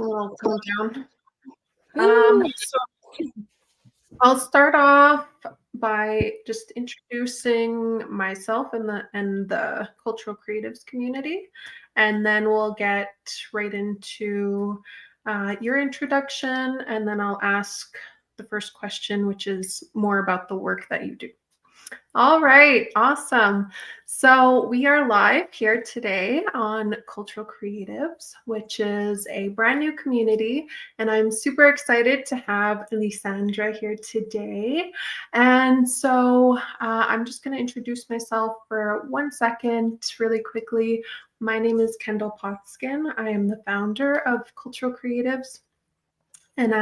little cool down. Woo! So I'll start off by just introducing myself and the cultural creatives community, and then we'll get right into your introduction, and then I'll ask the first question, which is more about the work that you do. All right, awesome. So we are live here today on Cultural Creatives, which is a brand new community, and I'm super excited to have Lysandra here today. And so I'm just going to introduce myself for 1 second, really quickly. My name is Kendall Potskin. I am the founder of Cultural Creatives, and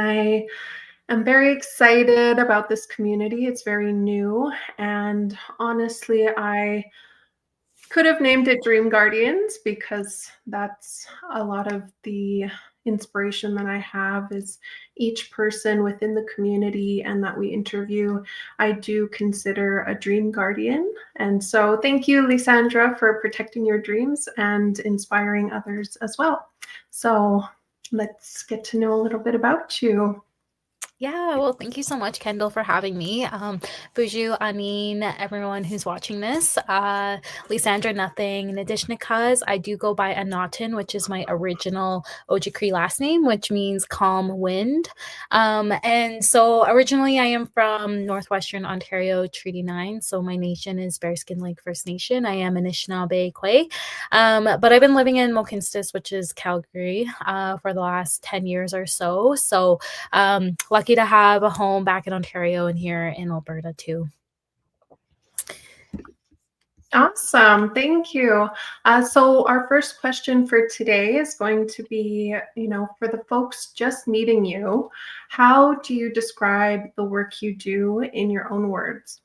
I'm very excited about this community. It's very new, and honestly, I could have named it Dream Guardians because that's a lot of the inspiration that I have is each person within the community and that we interview, I do consider a dream guardian. And so thank you, Lysandra, for protecting your dreams and inspiring others as well. So let's get to know a little bit about you. Yeah, well, thank you so much, Kendall, for having me. Buju, Anin, everyone who's watching this. Lysandra, nothing. In addition to Cuz, I do go by Anatin, which is my original Ojibwe last name, which means calm wind. And so originally I am from Northwestern Ontario, Treaty 9. So my nation is Bearskin Lake First Nation. I am Anishinaabe Kwe. But I've been living in Mohkinstsis, which is Calgary, for the last 10 years or so. So lucky to have a home back in Ontario and here in Alberta too. Awesome. Thank you. So our first question for today is going to be, for the folks just meeting you, how do you describe the work you do in your own words?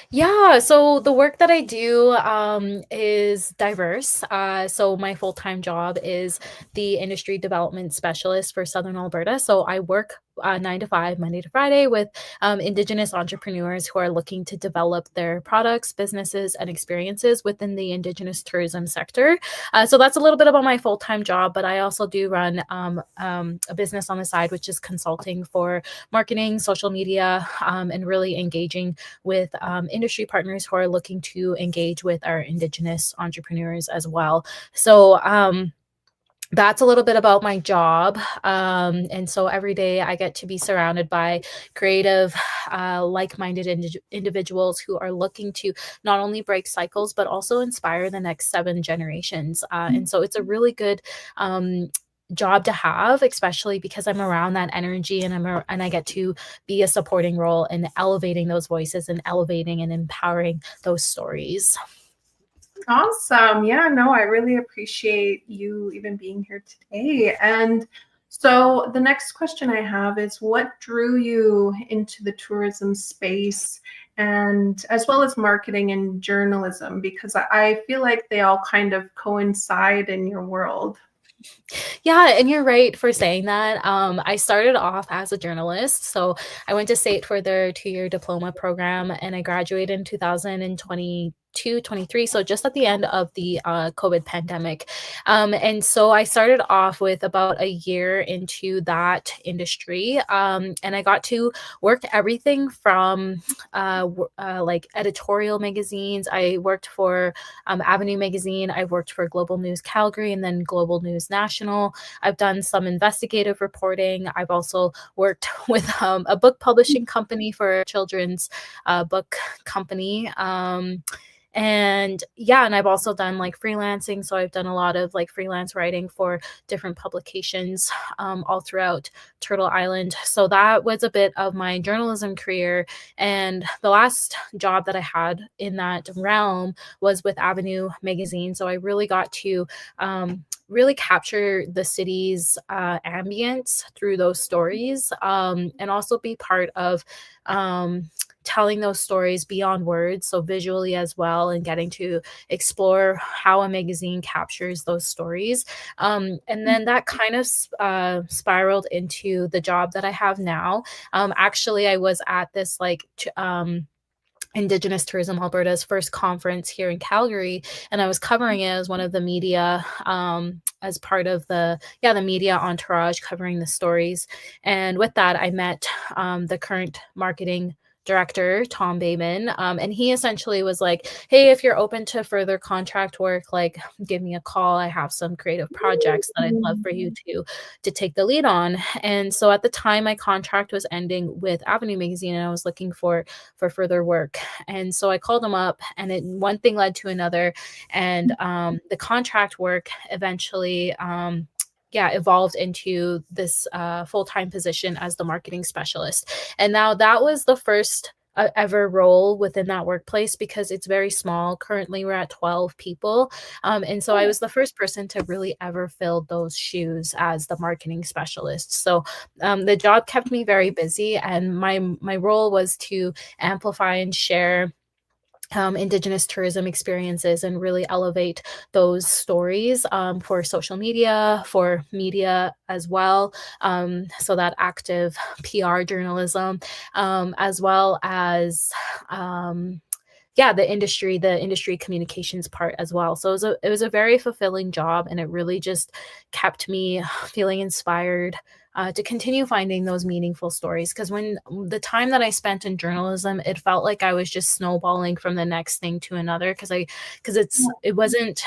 Yeah, so the work that I do is diverse. So my full-time job is the industry development specialist for Southern Alberta. So I work 9 to 5, Monday to Friday, with Indigenous entrepreneurs who are looking to develop their products, businesses, and experiences within the Indigenous tourism sector. So that's a little bit about my full-time job, but I also do run a business on the side, which is consulting for marketing, social media, and really engaging with industry partners who are looking to engage with our Indigenous entrepreneurs as well. So that's a little bit about my job. And so every day I get to be surrounded by creative, like-minded individuals who are looking to not only break cycles, but also inspire the next 7 generations. And so it's a really good job to have, especially because I'm around that energy and I get to be a supporting role in elevating those voices and elevating and empowering those stories. Awesome. Yeah, no, I really appreciate you even being here today. And so the next question I have is what drew you into the tourism space and as well as marketing and journalism? Because I feel like they all kind of coincide in your world. Yeah, and you're right for saying that. I started off as a journalist. So I went to SAIT for their 2-year diploma program, and I graduated in 2022, 23. So just at the end of the COVID pandemic. And so I started off with about a year into that industry. And I got to work everything from like editorial magazines. I worked for Avenue Magazine. I worked for Global News Calgary and then Global News National. I've done some investigative reporting. I've also worked with a book publishing company for a children's book company. And yeah, and I've also done like freelancing. So I've done a lot of like freelance writing for different publications all throughout Turtle Island. So that was a bit of my journalism career. And the last job that I had in that realm was with Avenue Magazine. So I really got to really capture the city's ambience through those stories, and also be part of telling those stories beyond words, so visually as well, and getting to explore how a magazine captures those stories. And then that kind of spiraled into the job that I have now. Actually, I was at this Indigenous Tourism Alberta's first conference here in Calgary, and I was covering it as one of the media, as part of the media entourage covering the stories. And with that, I met the current marketing director, Tom Bayman, and he essentially was like, "Hey, if you're open to further contract work, like give me a call. I have some creative projects that I'd love for you to take the lead on." And so at the time, my contract was ending with Avenue Magazine, and I was looking for further work. And so I called him up, and one thing led to another. And the contract work eventually, evolved into this full-time position as the marketing specialist. And now that was the first ever role within that workplace, because it's very small. Currently, we're at 12 people. And so I was the first person to really ever fill those shoes as the marketing specialist. So the job kept me very busy, and my role was to amplify and share Indigenous tourism experiences and really elevate those stories for social media, for media as well. So that active PR journalism, as well as the industry communications part as well. So it was a very fulfilling job, and it really just kept me feeling inspired to continue finding those meaningful stories. Because when the time that I spent in journalism, it felt like I was just snowballing from the next thing to another. It wasn't.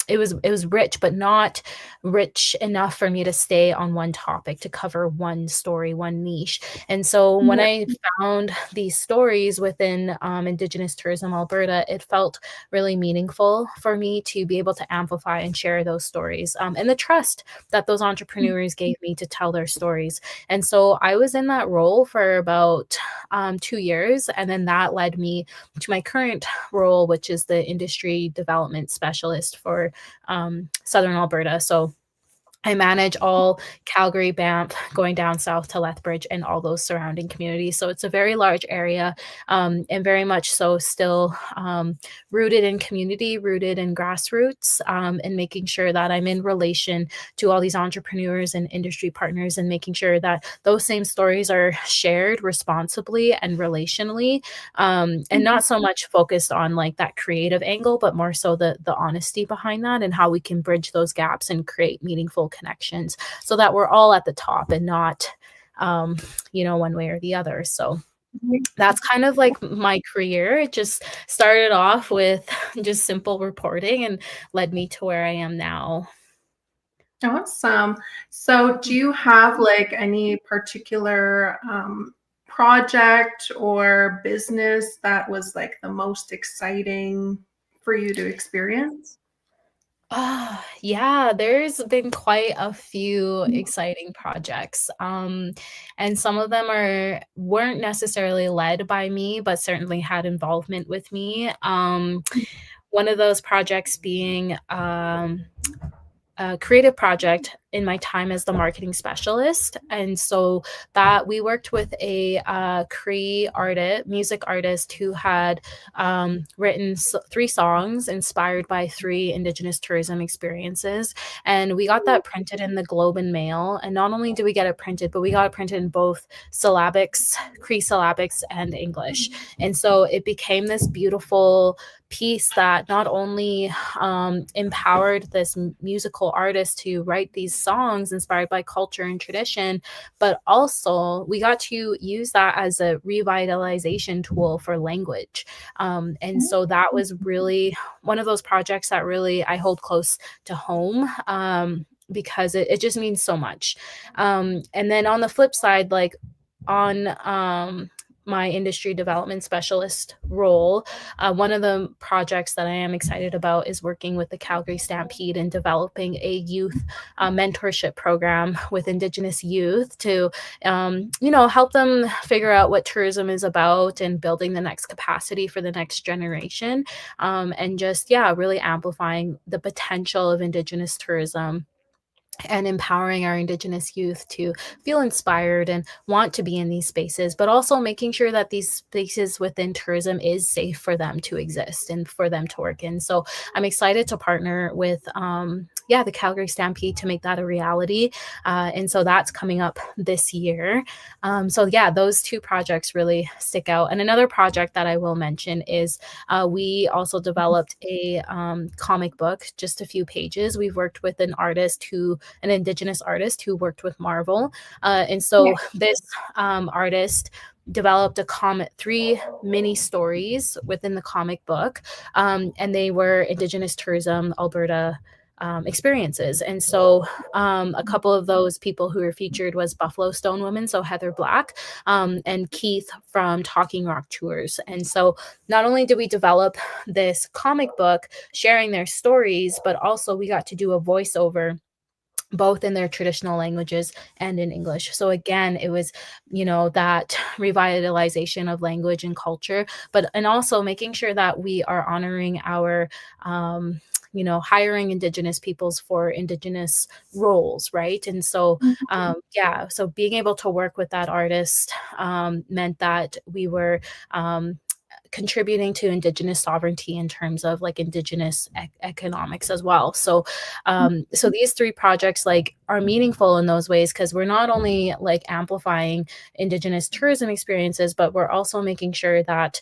It was rich, but not rich enough for me to stay on one topic, to cover one story, one niche. And so when Yeah. I found these stories within Indigenous Tourism Alberta, it felt really meaningful for me to be able to amplify and share those stories, and the trust that those entrepreneurs gave me to tell their stories. And so I was in that role for about 2 years. And then that led me to my current role, which is the industry development specialist for Southern Alberta. So I manage all Calgary, Banff, going down south to Lethbridge and all those surrounding communities. So it's a very large area, and very much so still rooted in community, rooted in grassroots, and making sure that I'm in relation to all these entrepreneurs and industry partners, and making sure that those same stories are shared responsibly and relationally, and not so much focused on like that creative angle, but more so the honesty behind that, and how we can bridge those gaps and create meaningful connections, so that we're all at the top and not one way or the other. So that's kind of like my career. It just started off with just simple reporting and led me to where I am now. Awesome. So, do you have like any particular project or business that was like the most exciting for you to experience? Yeah, there's been quite a few exciting projects. And some of them weren't necessarily led by me, but certainly had involvement with me. One of those projects being a creative project in my time as the marketing specialist. And so that we worked with a Cree music artist, who had written 3 songs inspired by 3 Indigenous tourism experiences. And we got that printed in the Globe and Mail. And not only did we get it printed, but we got it printed in both syllabics, Cree syllabics, and English. And so it became this beautiful piece that not only empowered this musical artist to write these songs inspired by culture and tradition, but also we got to use that as a revitalization tool for language. And so that was really one of those projects that really I hold close to home. Because it just means so much. And then on the flip side, like on my industry development specialist role, one of the projects that I am excited about is working with the Calgary Stampede and developing a youth mentorship program with Indigenous youth to, help them figure out what tourism is about and building the next capacity for the next generation, and just, really amplifying the potential of Indigenous tourism and empowering our Indigenous youth to feel inspired and want to be in these spaces, but also making sure that these spaces within tourism is safe for them to exist and for them to work in. So I'm excited to partner with, the Calgary Stampede to make that a reality. And so that's coming up this year. Those two projects really stick out. And another project that I will mention is we also developed a comic book, just a few pages. We've worked with an Indigenous artist who worked with Marvel. And Yeah. so this artist developed three mini stories within the comic book, and they were Indigenous tourism Alberta experiences. And so a couple of those people who were featured was Buffalo Stone Women, so Heather Black, and Keith from Talking Rock Tours. And so not only did we develop this comic book sharing their stories, but also we got to do a voiceover both in their traditional languages and in English. So again, it was, that revitalization of language and culture, and also making sure that we are honoring our, hiring Indigenous peoples for Indigenous roles, right? And so, so being able to work with that artist meant that we were contributing to Indigenous sovereignty in terms of like Indigenous economics as well. So, so these three projects like are meaningful in those ways because we're not only like amplifying Indigenous tourism experiences, but we're also making sure that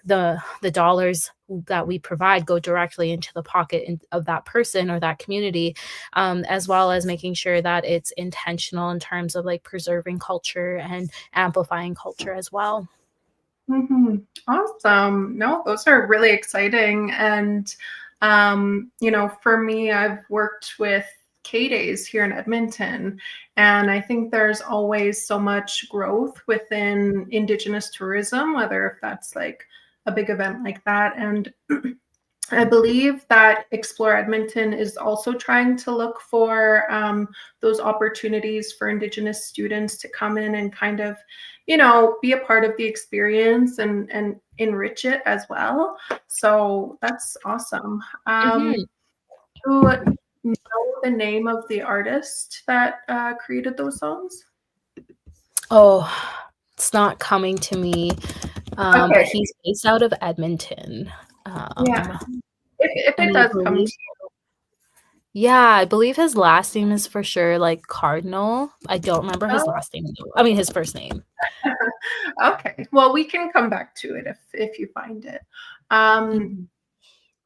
the dollars that we provide go directly into the pocket of that person or that community, as well as making sure that it's intentional in terms of like preserving culture and amplifying culture as well. Mm-hmm. Awesome. No, those are really exciting. And, for me, I've worked with K-Days here in Edmonton, and I think there's always so much growth within Indigenous tourism, whether if that's like a big event like that. And I believe that Explore Edmonton is also trying to look for those opportunities for Indigenous students to come in and kind of, be a part of the experience and enrich it as well. So that's awesome. Mhm. Do you know the name of the artist that created those songs? Oh, it's not coming to me, but Okay. he's based out of Edmonton, Yeah. If and it does come to I believe his last name is for sure, like, Cardinal. I don't remember his you. last name, though. I mean, his first name. Okay. Well, we can come back to it if you find it. Um, Mhm.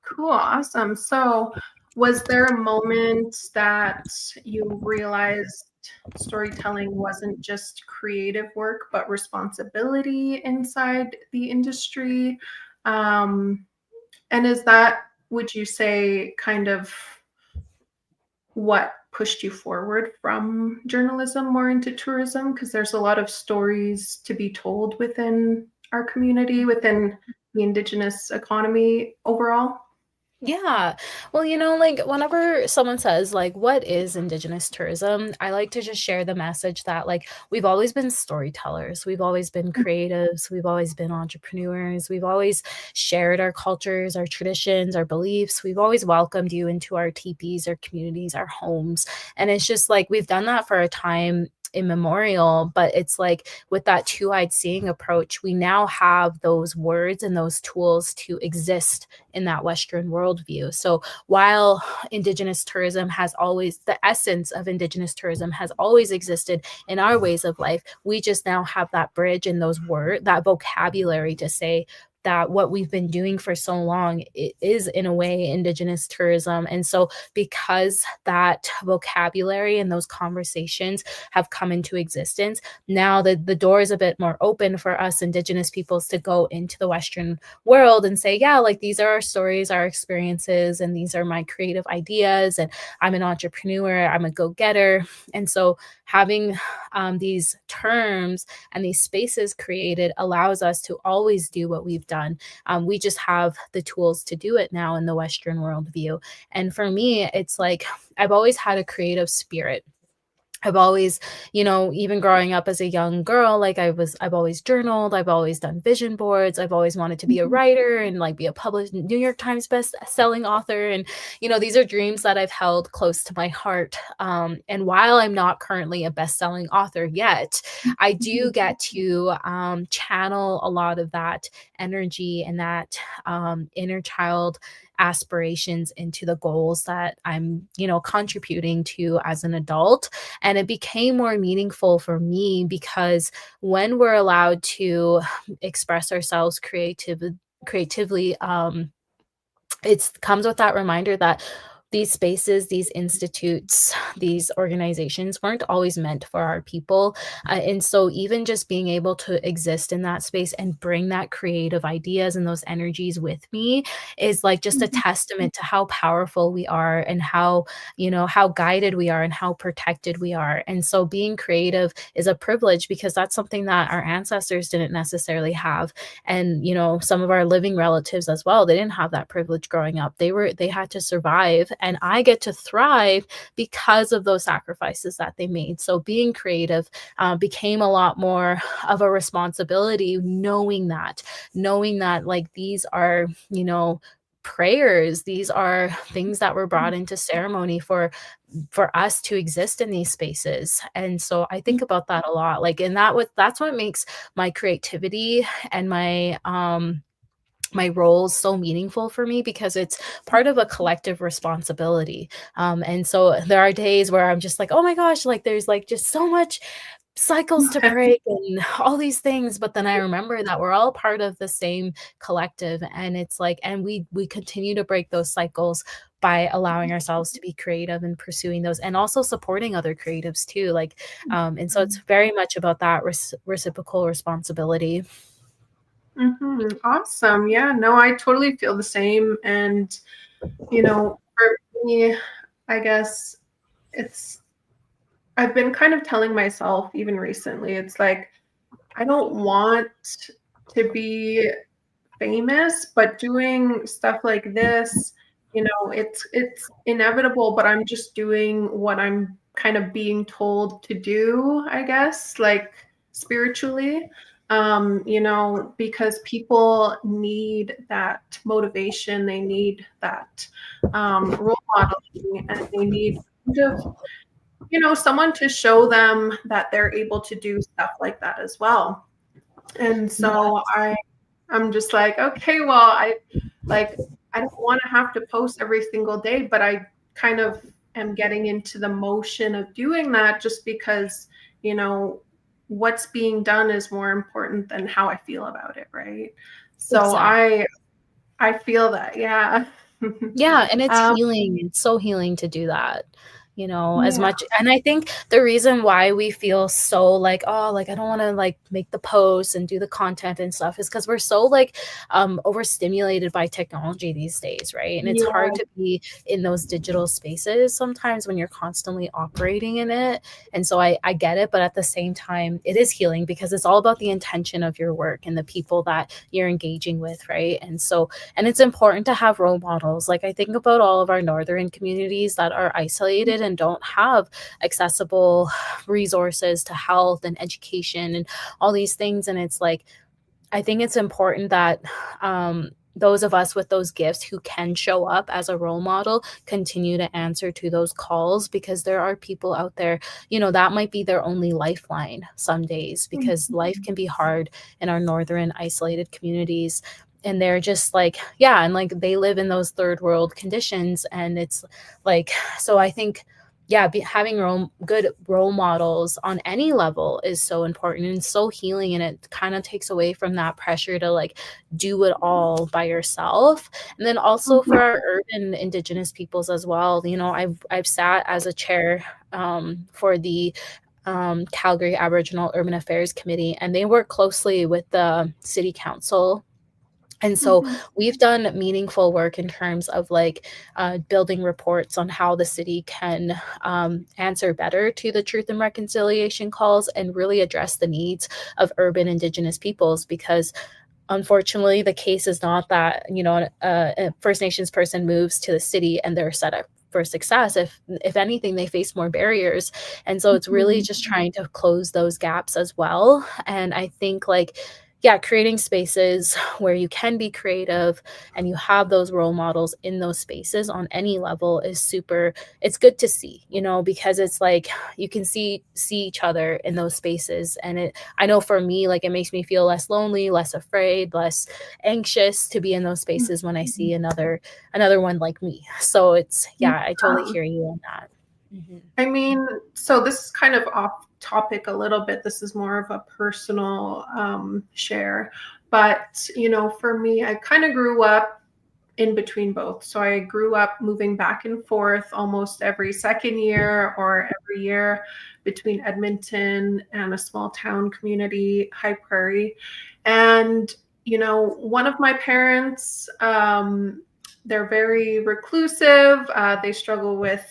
cool. Awesome. So, was there a moment that you realized storytelling wasn't just creative work, but responsibility inside the industry? Um, and is that, would you say, kind of what pushed you forward from journalism more into tourism? Because there's a lot of stories to be told within our community, within the Indigenous economy overall. Yeah. Well, like whenever someone says, like, what is Indigenous tourism? I like to just share the message that, like, we've always been storytellers, we've always been creatives, we've always been entrepreneurs, we've always shared our cultures, our traditions, our beliefs. We've always welcomed you into our teepees, our communities, our homes. And it's just like we've done that for a time immemorial, but it's like with that two-eyed seeing approach, we now have those words and those tools to exist in that Western worldview. So while Indigenous tourism has always, the essence of Indigenous tourism has always existed in our ways of life, we just now have that bridge and those words, that vocabulary to say that what we've been doing for so long it is in a way Indigenous tourism. And so because that vocabulary and those conversations have come into existence, now the door is a bit more open for us Indigenous peoples to go into the Western world and say, yeah, like these are our stories, our experiences, and these are my creative ideas. And I'm an entrepreneur, I'm a go-getter. And so having these terms and these spaces created allows us to always do what we've done. We just have the tools to do it now in the Western worldview. And for me, it's like I've always had a creative spirit. I've always, even growing up as a young girl, like I've always journaled, I've always done vision boards, I've always wanted to be a Mhm. writer and like be a published New York Times best-selling author. And, these are dreams that I've held close to my heart. And while I'm not currently a best-selling author yet, I do Mhm. get to channel a lot of that energy and that inner child aspirations into the goals that I'm, contributing to as an adult. And it became more meaningful for me because when we're allowed to express ourselves creatively, it comes with that reminder that these spaces, these institutes, these organizations weren't always meant for our people. And so, even just being able to exist in that space and bring that creative ideas and those energies with me is like just a Mhm. testament to how powerful we are and how guided we are and how protected we are. And so, being creative is a privilege because that's something that our ancestors didn't necessarily have. And some of our living relatives as well, they didn't have that privilege growing up. They had to survive, and I get to thrive because of those sacrifices that they made. So being creative became a lot more of a responsibility, knowing that like these are prayers, these are things that were brought into ceremony for us to exist in these spaces. And so I think about that a lot, like, and that's what makes my creativity and my roles so meaningful for me, because it's part of a collective responsibility. And so there are days where I'm just like, oh my gosh, like there's like just so much cycles to break and all these things. But then I remember that we're all part of the same collective. And it's like, and we continue to break those cycles by allowing ourselves to be creative and pursuing those, and also supporting other creatives too. Like, and so it's very much about that reciprocal responsibility. Mhm. Awesome. Yeah, no, I totally feel the same. And, for me, I guess it's, I've been kind of telling myself even recently, it's like, I don't want to be famous, but doing stuff like this, it's inevitable, but I'm just doing what I'm kind of being told to do, I guess, like spiritually. Because people need that motivation, they need that role modeling, and they need kind of, someone to show them that they're able to do stuff like that as well. And so I'm just like, okay, well, I don't want to have to post every single day, but I kind of am getting into the motion of doing that just because, you know, what's being done is more important than how I feel about it, right? So Exactly. I feel that, yeah. Yeah, and it's um, healing. It's so healing to do that, as yeah, much, and I think the reason why we feel so like, "Oh, like, I don't wanna, like, make the posts and do the content and stuff," is because 'cause we're so, like, overstimulated by technology these days, right? And it's hard yeah, to be in those digital spaces sometimes when you're constantly operating in it, and so I get it, but at the same time, it is healing because it's all about the intention of your work and the people that you're engaging with, right? And it's important to have role models. Like, I think about all of our northern communities that are isolated and don't have accessible resources to health and education and all these things. And it's like, I think it's important that those of us with those gifts who can show up as a role model continue to answer to those calls, because there are people out there, that might be their only lifeline some days, because life can be hard in our northern isolated communities. And they're just like, yeah, and like they live in those third world conditions. And it's like, so I think, yeah, having good role models on any level is so important and so healing, and it kind of takes away from that pressure to like do it all by yourself. And then also for our urban indigenous peoples as well, I've sat as a chair for the Calgary Aboriginal Urban Affairs Committee, and they work closely with the city council. And so mhm, we've done meaningful work in terms of like building reports on how the city can answer better to the truth and reconciliation calls and really address the needs of urban Indigenous peoples. Because unfortunately, the case is not that, a First Nations person moves to the city and they're set up for success. If anything, they face more barriers. And so it's really Mhm. just trying to close those gaps as well. And I think like, yeah, creating spaces where you can be creative and you have those role models in those spaces on any level is super, it's good to see, you know, because it's like you can see each other in those spaces. And it, I know for me, like it makes me feel less lonely, less afraid, less anxious to be in those spaces when I see another one like me. So it's, yeah, I totally Yeah. hear you on that. Mhm. I mean, so this is kind of off topic a little bit. This is more of a personal share. But, for me, I kind of grew up in between both. So I grew up moving back and forth almost every second year or every year between Edmonton and a small town community, High Prairie. And, one of my parents, they're very reclusive. They struggle with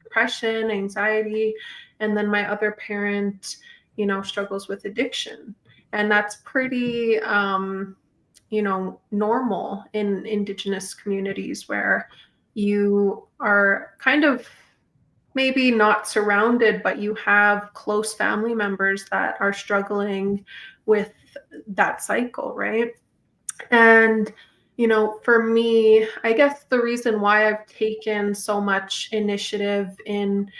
depression, anxiety, and then my other parent, struggles with addiction. And that's pretty normal in Indigenous communities where you are kind of maybe not surrounded, but you have close family members that are struggling with that cycle, right? And, for me, I guess the reason why I've taken so much initiative in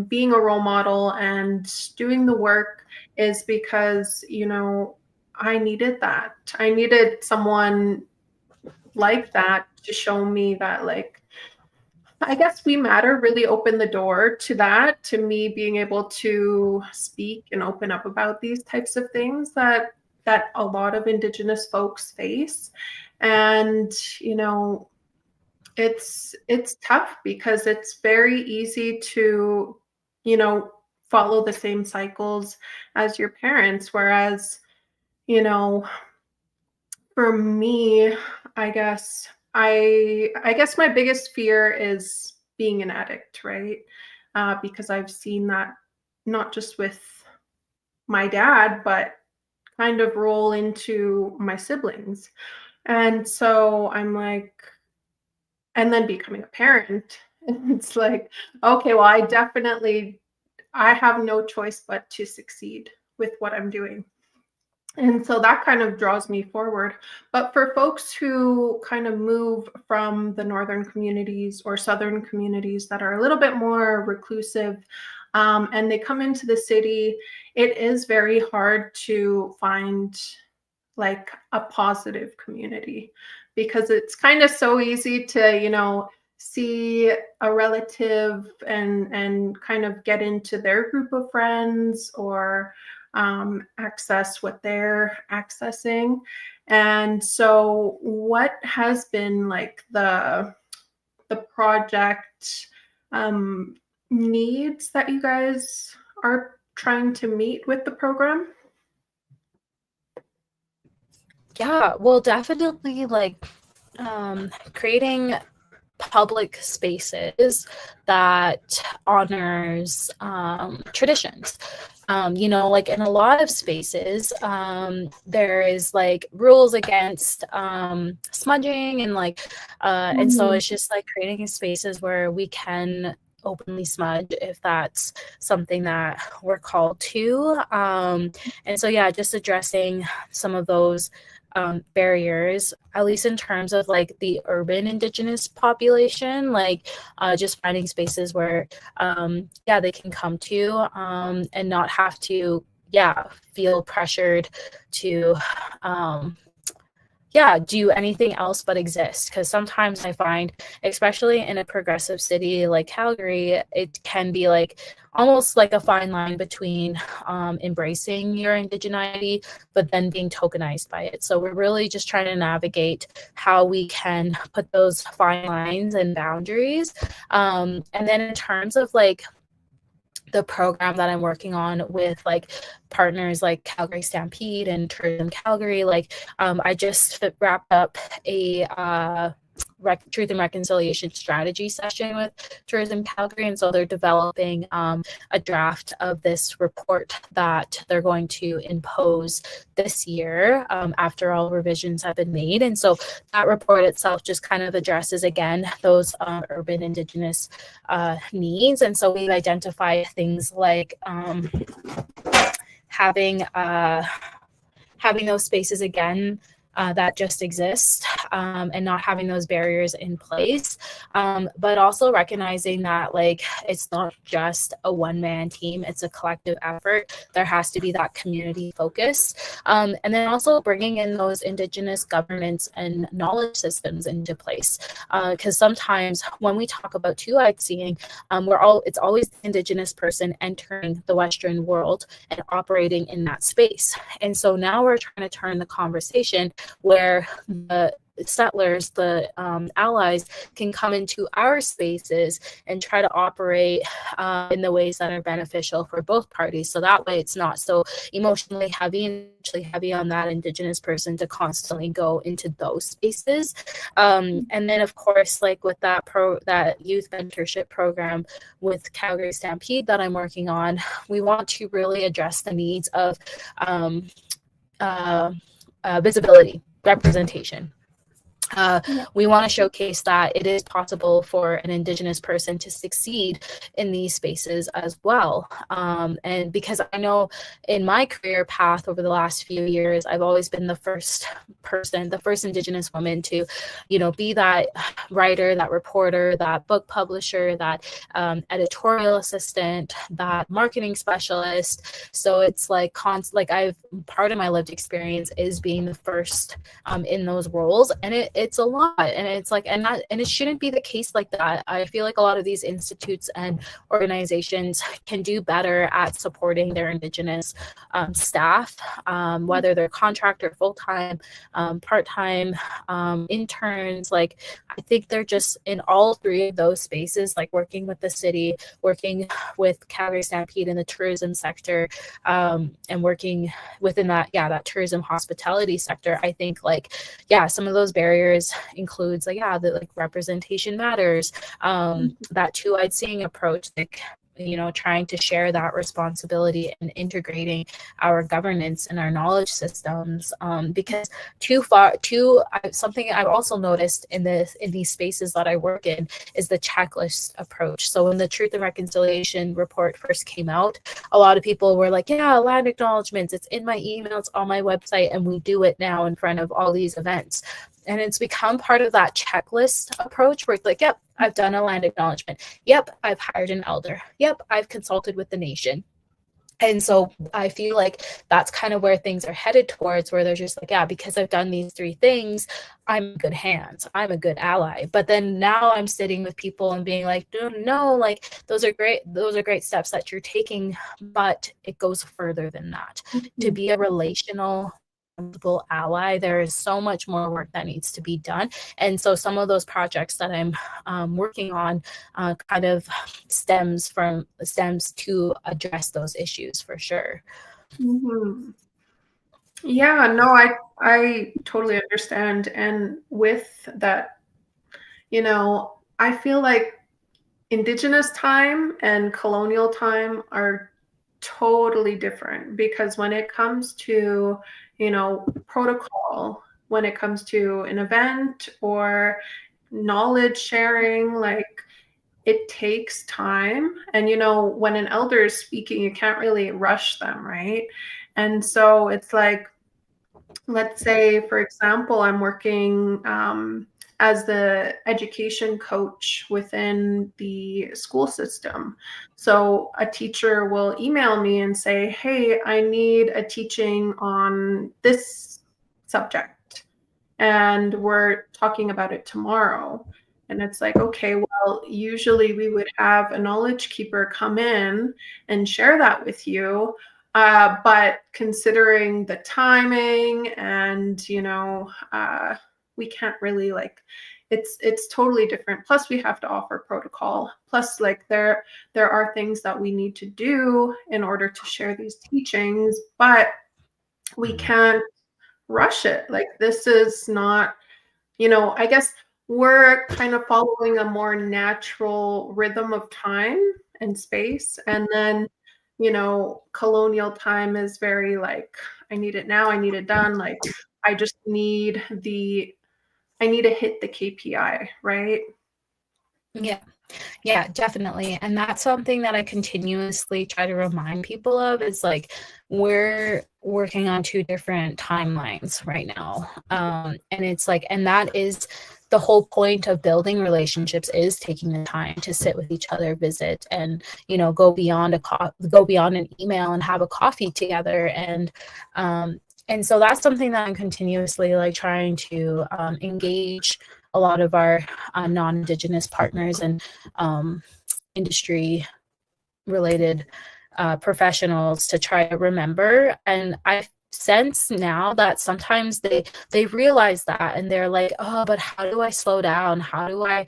being a role model and doing the work is because, I needed that. I needed someone like that to show me that, like, I guess we matter really opened the door to that, to me being able to speak and open up about these types of things that a lot of Indigenous folks face. And, it's tough because it's very easy to, you know, follow the same cycles as your parents. Whereas, you know, for me, I guess my biggest fear is being an addict, right? Because I've seen that not just with my dad, but kind of roll into my siblings. And so I'm like, and then becoming a parent, it's like, okay, well, I have no choice but to succeed with what I'm doing. And so that kind of draws me forward. But for folks who kind of move from the northern communities or southern communities that are a little bit more reclusive, and they come into the city, it is very hard to find like a positive community because it's kind of so easy to, see a relative and kind of get into their group of friends or access what they're accessing. And so what has been like the project um, needs that you guys are trying to meet with the program? Yeah, well, definitely like creating public spaces that honors traditions. Like in a lot of spaces, there is like rules against smudging and like, and so Mhm. it's just like creating spaces where we can openly smudge if that's something that we're called to. And so, yeah, just addressing some of those barriers, at least in terms of like the urban Indigenous population, like just finding spaces where, yeah, they can come to and not have to, yeah, feel pressured to, yeah, do anything else but exist. Because sometimes I find, especially in a progressive city like Calgary, it can be like almost like a fine line between embracing your indigeneity, but then being tokenized by it. So we're really just trying to navigate how we can put those fine lines and boundaries. And then in terms of like the program that I'm working on with like partners like Calgary Stampede and Tourism Calgary. Like I just wrapped up Truth and Reconciliation strategy session with Tourism Calgary, and so they're developing a draft of this report that they're going to impose this year after all revisions have been made. And so that report itself just kind of addresses, again, those urban Indigenous needs. And so we've identified things like having those spaces again that just exist, and not having those barriers in place, but also recognizing that, like, it's not just a one-man team, it's a collective effort. There has to be that community focus, and then also bringing in those Indigenous governance and knowledge systems into place, because sometimes when we talk about two-eyed seeing, it's always the Indigenous person entering the Western world and operating in that space. And so now we're trying to turn the conversation where the settlers, the allies, can come into our spaces and try to operate in the ways that are beneficial for both parties. So that way it's not so emotionally heavy and heavy on that Indigenous person to constantly go into those spaces. And then, of course, like with that youth mentorship program with Calgary Stampede that I'm working on, we want to really address the needs of visibility, representation. We want to showcase that it is possible for an Indigenous person to succeed in these spaces as well. And because I know in my career path over the last few years, I've always been the first Indigenous woman to, be that writer, that reporter, that book publisher, that editorial assistant, that marketing specialist. So it's like part of my lived experience is being the first in those roles, and it's a lot, and it's like, and it shouldn't be the case like that. I feel like a lot of these institutes and organizations can do better at supporting their Indigenous staff, whether they're contract or full-time, part-time, interns. Like, I think they're just in all three of those spaces, like working with the city, working with Calgary Stampede in the tourism sector, and working within that tourism hospitality sector. I think some of those barriers includes the representation matters, that two-eyed seeing approach, trying to share that responsibility and integrating our governance and our knowledge systems, because something I've also noticed in these spaces that I work in is the checklist approach. So when the Truth and Reconciliation report first came out, a lot of people were like, land acknowledgements, it's in my email, it's on my website, and we do it now in front of all these events. And it's become part of that checklist approach where it's like, yep, I've done a land acknowledgement. Yep, I've hired an elder. Yep, I've consulted with the nation. And so I feel like that's kind of where things are headed towards, where they're just like, because I've done these three things, I'm in good hands, I'm a good ally. But then now I'm sitting with people and being like, no, like those are great steps that you're taking, but it goes further than that. To be a relational ally, there is so much more work that needs to be done. And so some of those projects that I'm working on kind of stems to address those issues for sure. Mm-hmm. Yeah, no, I totally understand. And with that, I feel like Indigenous time and colonial time are totally different, because when it comes to, protocol, when it comes to an event or knowledge sharing, like, it takes time. And, when an elder is speaking, you can't really rush them, right? And so it's like, let's say, for example, I'm working as the education coach within the school system. So a teacher will email me and say, hey, I need a teaching on this subject, and we're talking about it tomorrow. And it's like, okay, well, usually we would have a knowledge keeper come in and share that with you. But considering the timing and, we can't really it's totally different. Plus we have to offer protocol. Plus there are things that we need to do in order to share these teachings, but we can't rush it. Like, this is not, I guess we're kind of following a more natural rhythm of time and space. And then, colonial time is very like, I need it now, I need it done. Like, I just need I need to hit the KPI, right? Yeah. Yeah, definitely. And that's something that I continuously try to remind people of is like we're working on two different timelines right now. And it's like, and that is the whole point of building relationships is taking the time to sit with each other, visit, and go beyond go beyond an email and have a coffee together. And so that's something that I'm continuously like trying to engage a lot of our non-Indigenous partners and industry related professionals to try to remember. And I sense now that sometimes they realize that and they're like, oh, but how do I slow down? How do I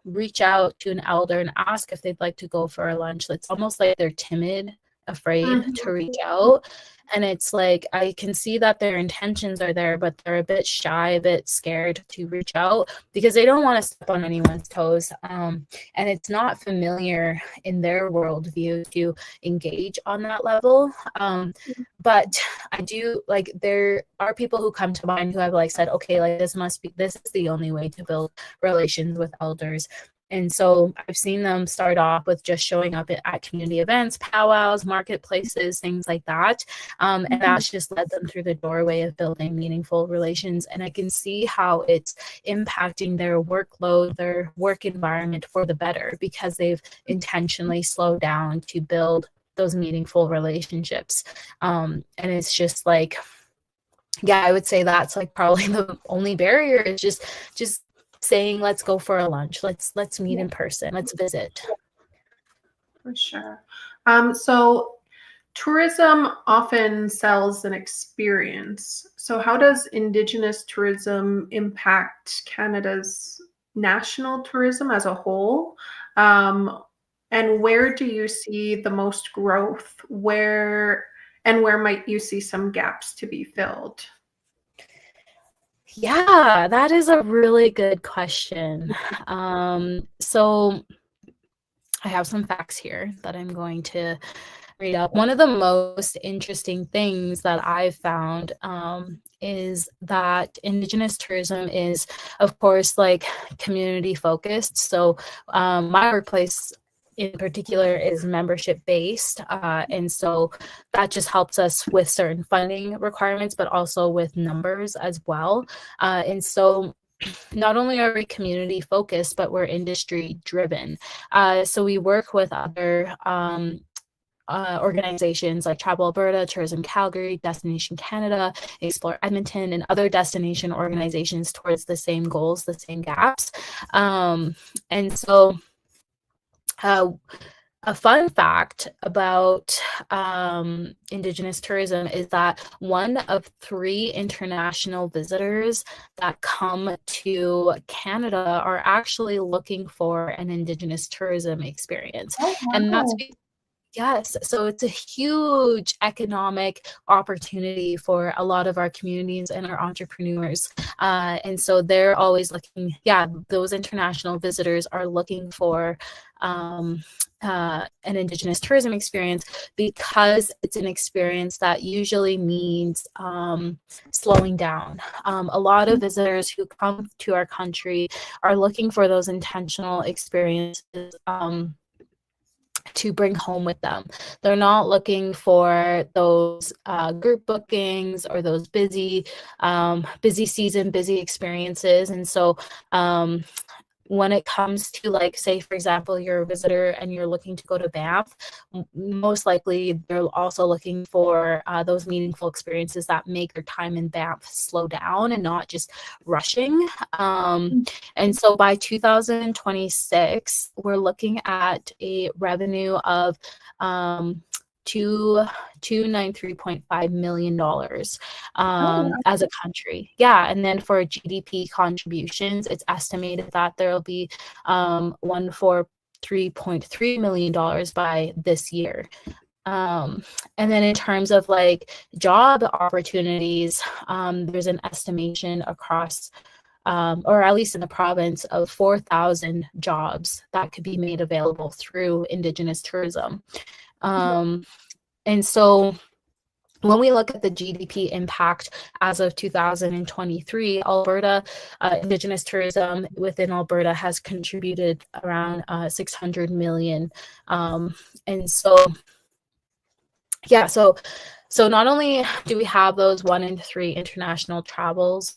reach out to an elder and ask if they'd like to go for a lunch? It's almost like they're timid, afraid to reach out. And it's like I can see that their intentions are there, but they're a bit shy, a bit scared to reach out because they don't want to step on anyone's toes. And it's not familiar in their worldview to engage on that level. But I do like there are people who come to mind who have like said, okay, like this is the only way to build relations with elders. And so I've seen them start off with just showing up at community events, powwows, marketplaces, things like that. And that's just led them through the doorway of building meaningful relations. And I can see how it's impacting their workload, their work environment for the better because they've intentionally slowed down to build those meaningful relationships. And it's just like, yeah, I would say that's like probably the only barrier is just saying let's go for a lunch, let's meet in person, let's visit. For sure. So tourism often sells an experience. So how does Indigenous tourism impact Canada's national tourism as a whole? And where do you see the most growth? Where might you see some gaps to be filled? Yeah, that is a really good question. So I have some facts here that I'm going to read up. One of the most interesting things that I've found is that Indigenous tourism is, of course, like community focused. So my workplace in particular is membership based. And so that just helps us with certain funding requirements, but also with numbers as well. And so not only are we community focused, but we're industry driven. So we work with other organizations like Travel Alberta, Tourism Calgary, Destination Canada, Explore Edmonton, and other destination organizations towards the same goals, the same gaps. And so a fun fact about Indigenous tourism is that 1 of 3 international visitors that come to Canada are actually looking for an Indigenous tourism experience. Oh, And that's wow. yes, so it's a huge economic opportunity for a lot of our communities and our entrepreneurs. And so they're always looking, those international visitors are looking for an Indigenous tourism experience because it's an experience that usually means slowing down. A lot of visitors who come to our country are looking for those intentional experiences to bring home with them. They're not looking for those group bookings or those busy season, busy experiences. And so when it comes to, like, say, for example, you're a visitor and you're looking to go to Banff, most likely they're also looking for those meaningful experiences that make their time in Banff slow down and not just rushing. And so by 2026, we're looking at a revenue of $293.5 million as a country. Yeah, and then for GDP contributions, it's estimated that there'll be $143.3 million by this year. And then in terms of like job opportunities, there's an estimation across or at least in the province, of 4,000 jobs that could be made available through Indigenous tourism. And so when we look at the GDP impact as of 2023, Alberta, Indigenous tourism within Alberta has contributed around 600 million. And so, yeah, so not only do we have those 1 in 3 international travelers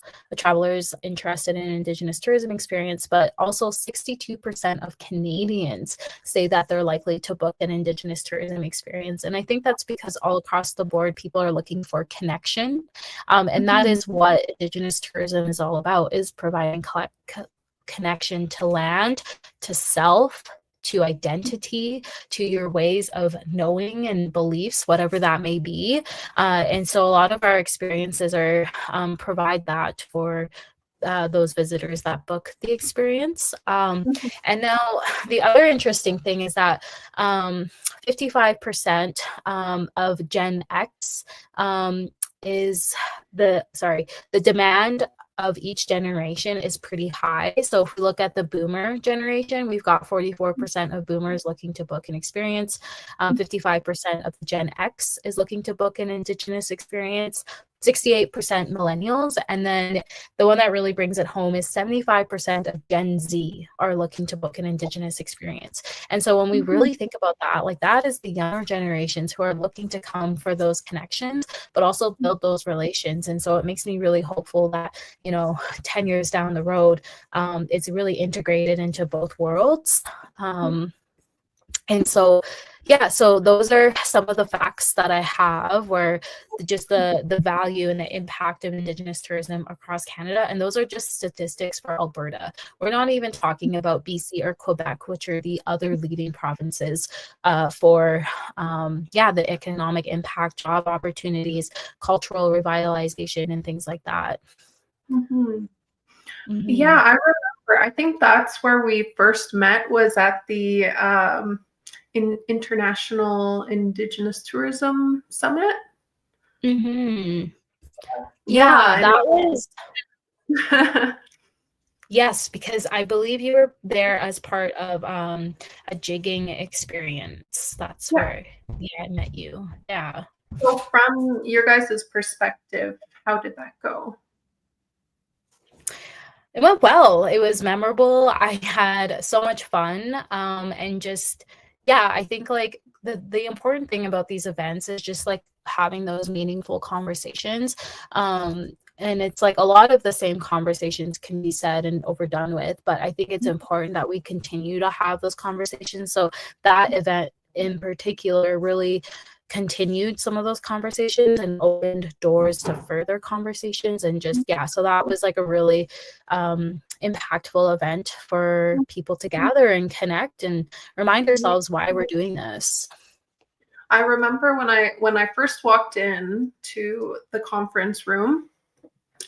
interested in Indigenous tourism experience, but also 62% of Canadians say that they're likely to book an Indigenous tourism experience. And I think that's because all across the board, people are looking for connection. And that is what Indigenous tourism is all about, is providing connection to land, to self, to identity, to your ways of knowing and beliefs, whatever that may be. And so a lot of our experiences are provide that for those visitors that book the experience. And now the other interesting thing is that 55% of Gen X is the demand of each generation is pretty high. So if we look at the boomer generation, we've got 44% of boomers looking to book an experience. 55% of Gen X is looking to book an Indigenous experience. 68% millennials, and then the one that really brings it home is 75% of Gen Z are looking to book an Indigenous experience. And so when we really think about that, like, that is the younger generations who are looking to come for those connections, but also build those relations. And so it makes me really hopeful that, 10 years down the road, it's really integrated into both worlds. And so, yeah, so those are some of the facts that I have, where just the value and the impact of Indigenous tourism across Canada. And those are just statistics for Alberta. We're not even talking about BC or Quebec, which are the other leading provinces for, the economic impact, job opportunities, cultural revitalization, and things like that. Yeah, I remember. I think that's where we first met, was at the International Indigenous Tourism Summit. Yeah, Yeah, that was yes, because I believe you were there as part of a jigging experience. That's where I met you. Yeah. So from your guys' perspective, how did that go? It went well. It was memorable. I had so much fun. And just, I think, like, the important thing about these events is just, like, having those meaningful conversations. And it's like a lot of the same conversations can be said and overdone with, but I think it's important that we continue to have those conversations. So that event in particular really continued some of those conversations and opened doors to further conversations. And just, so that was like a really impactful event for people to gather and connect and remind ourselves why we're doing this. I remember when I first walked in to the conference room,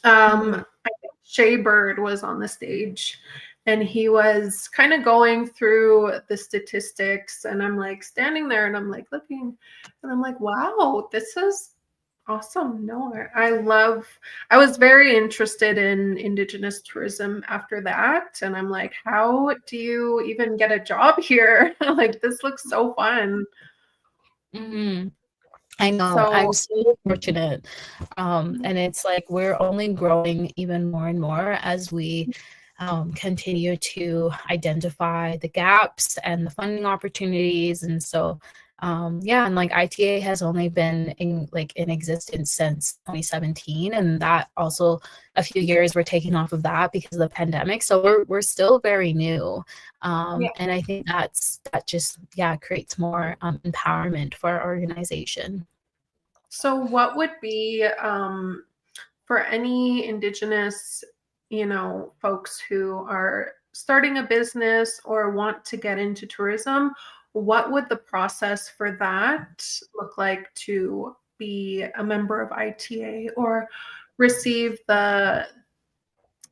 I think Shea Bird was on the stage, and he was kind of going through the statistics, and I'm like standing there and I'm like looking, and I'm like, wow, this is awesome. No, I was very interested in Indigenous tourism after that. And I'm like, how do you even get a job here? Like, this looks so fun. I know. I'm so fortunate. And it's like we're only growing even more and more as we continue to identify the gaps and the funding opportunities. And so, and like ITA has only been in existence since 2017, and that also a few years were taken off of that because of the pandemic. So we're still very new, and I think that just creates more empowerment for our organization. So, what would be for any Indigenous, folks who are starting a business or want to get into tourism, what would the process for that look like to be a member of ITA or receive the,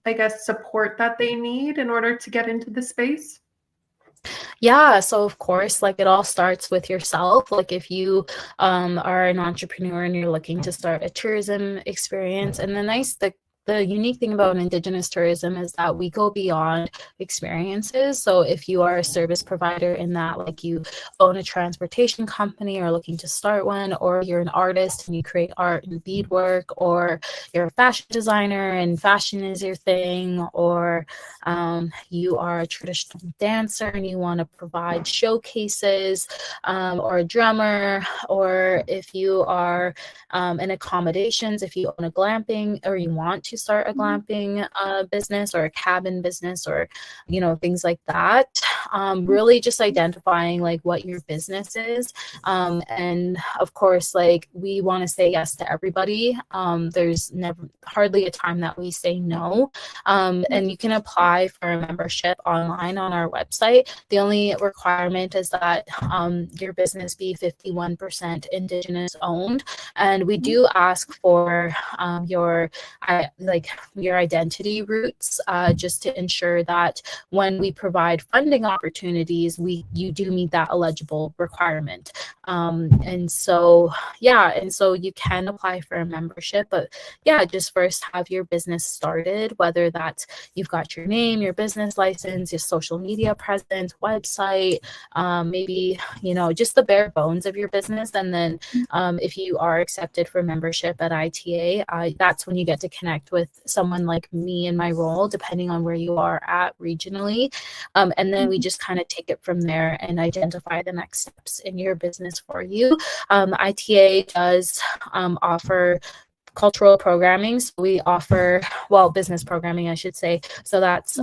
I guess, support that they need in order to get into the space? Yeah, so of course, like, it all starts with yourself. Like, if you are an entrepreneur and you're looking to start a tourism experience, and the the unique thing about Indigenous tourism is that we go beyond experiences. So if you are a service provider in that, like you own a transportation company or looking to start one, or you're an artist and you create art and beadwork, or you're a fashion designer and fashion is your thing, or you are a traditional dancer and you want to provide showcases, or a drummer, or if you are in accommodations, if you own a glamping or you want to start a glamping business or a cabin business, or things like that. Really just identifying like what your business is, and of course, like, we want to say yes to everybody. There's never hardly a time that we say no. And you can apply for a membership online on our website. The only requirement is that your business be 51% Indigenous owned, and we do ask for your identity roots, just to ensure that when we provide funding opportunities, you do meet that eligible requirement. And so you can apply for a membership, but just first have your business started, whether that's you've got your name, your business license, your social media presence, website, maybe just the bare bones of your business. And then if you are accepted for membership at ITA, that's when you get to connect with someone like me in my role, depending on where you are at regionally. And then we just kind of take it from there and identify the next steps in your business for you. ITA does offer cultural programming. So we offer, business programming, I should say. So that's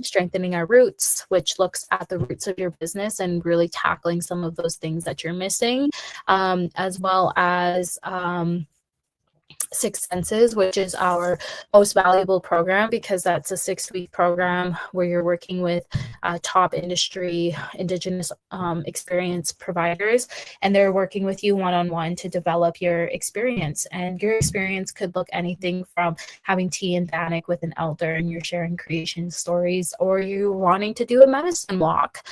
strengthening our roots, which looks at the roots of your business and really tackling some of those things that you're missing, as well as Six Senses, which is our most valuable program, because that's a 6-week program where you're working with top industry Indigenous experience providers, and they're working with you one-on-one to develop your experience. And your experience could look anything from having tea in Bannock with an elder and you're sharing creation stories, or you wanting to do a medicine walk.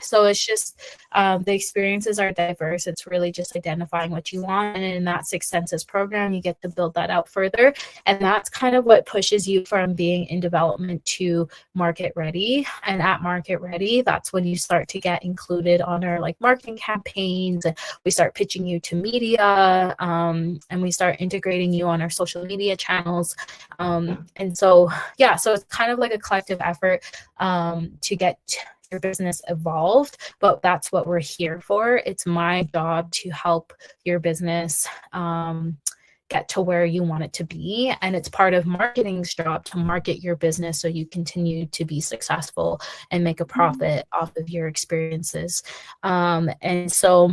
So it's just the experiences are diverse. It's really just identifying what you want, and in that Six Senses program, you get to build that out further. And that's kind of what pushes you from being in development to market ready. And at market ready, that's when you start to get included on our marketing campaigns. We start pitching you to media, and we start integrating you on our social media channels. And so it's kind of like a collective effort to get your business evolved, but that's what we're here for. It's my job to help your business get to where you want it to be. And it's part of marketing's job to market your business so you continue to be successful and make a profit off of your experiences. And so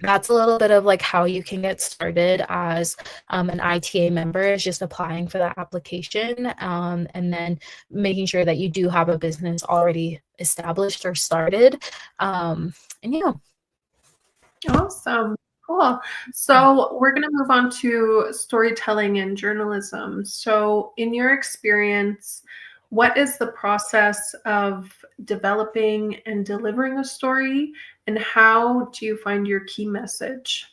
that's a little bit of how you can get started as an ITA member, is just applying for that application, and then making sure that you do have a business already established or started. And Awesome. Cool. So we're going to move on to storytelling and journalism. So in your experience, what is the process of developing and delivering a story, and how do you find your key message?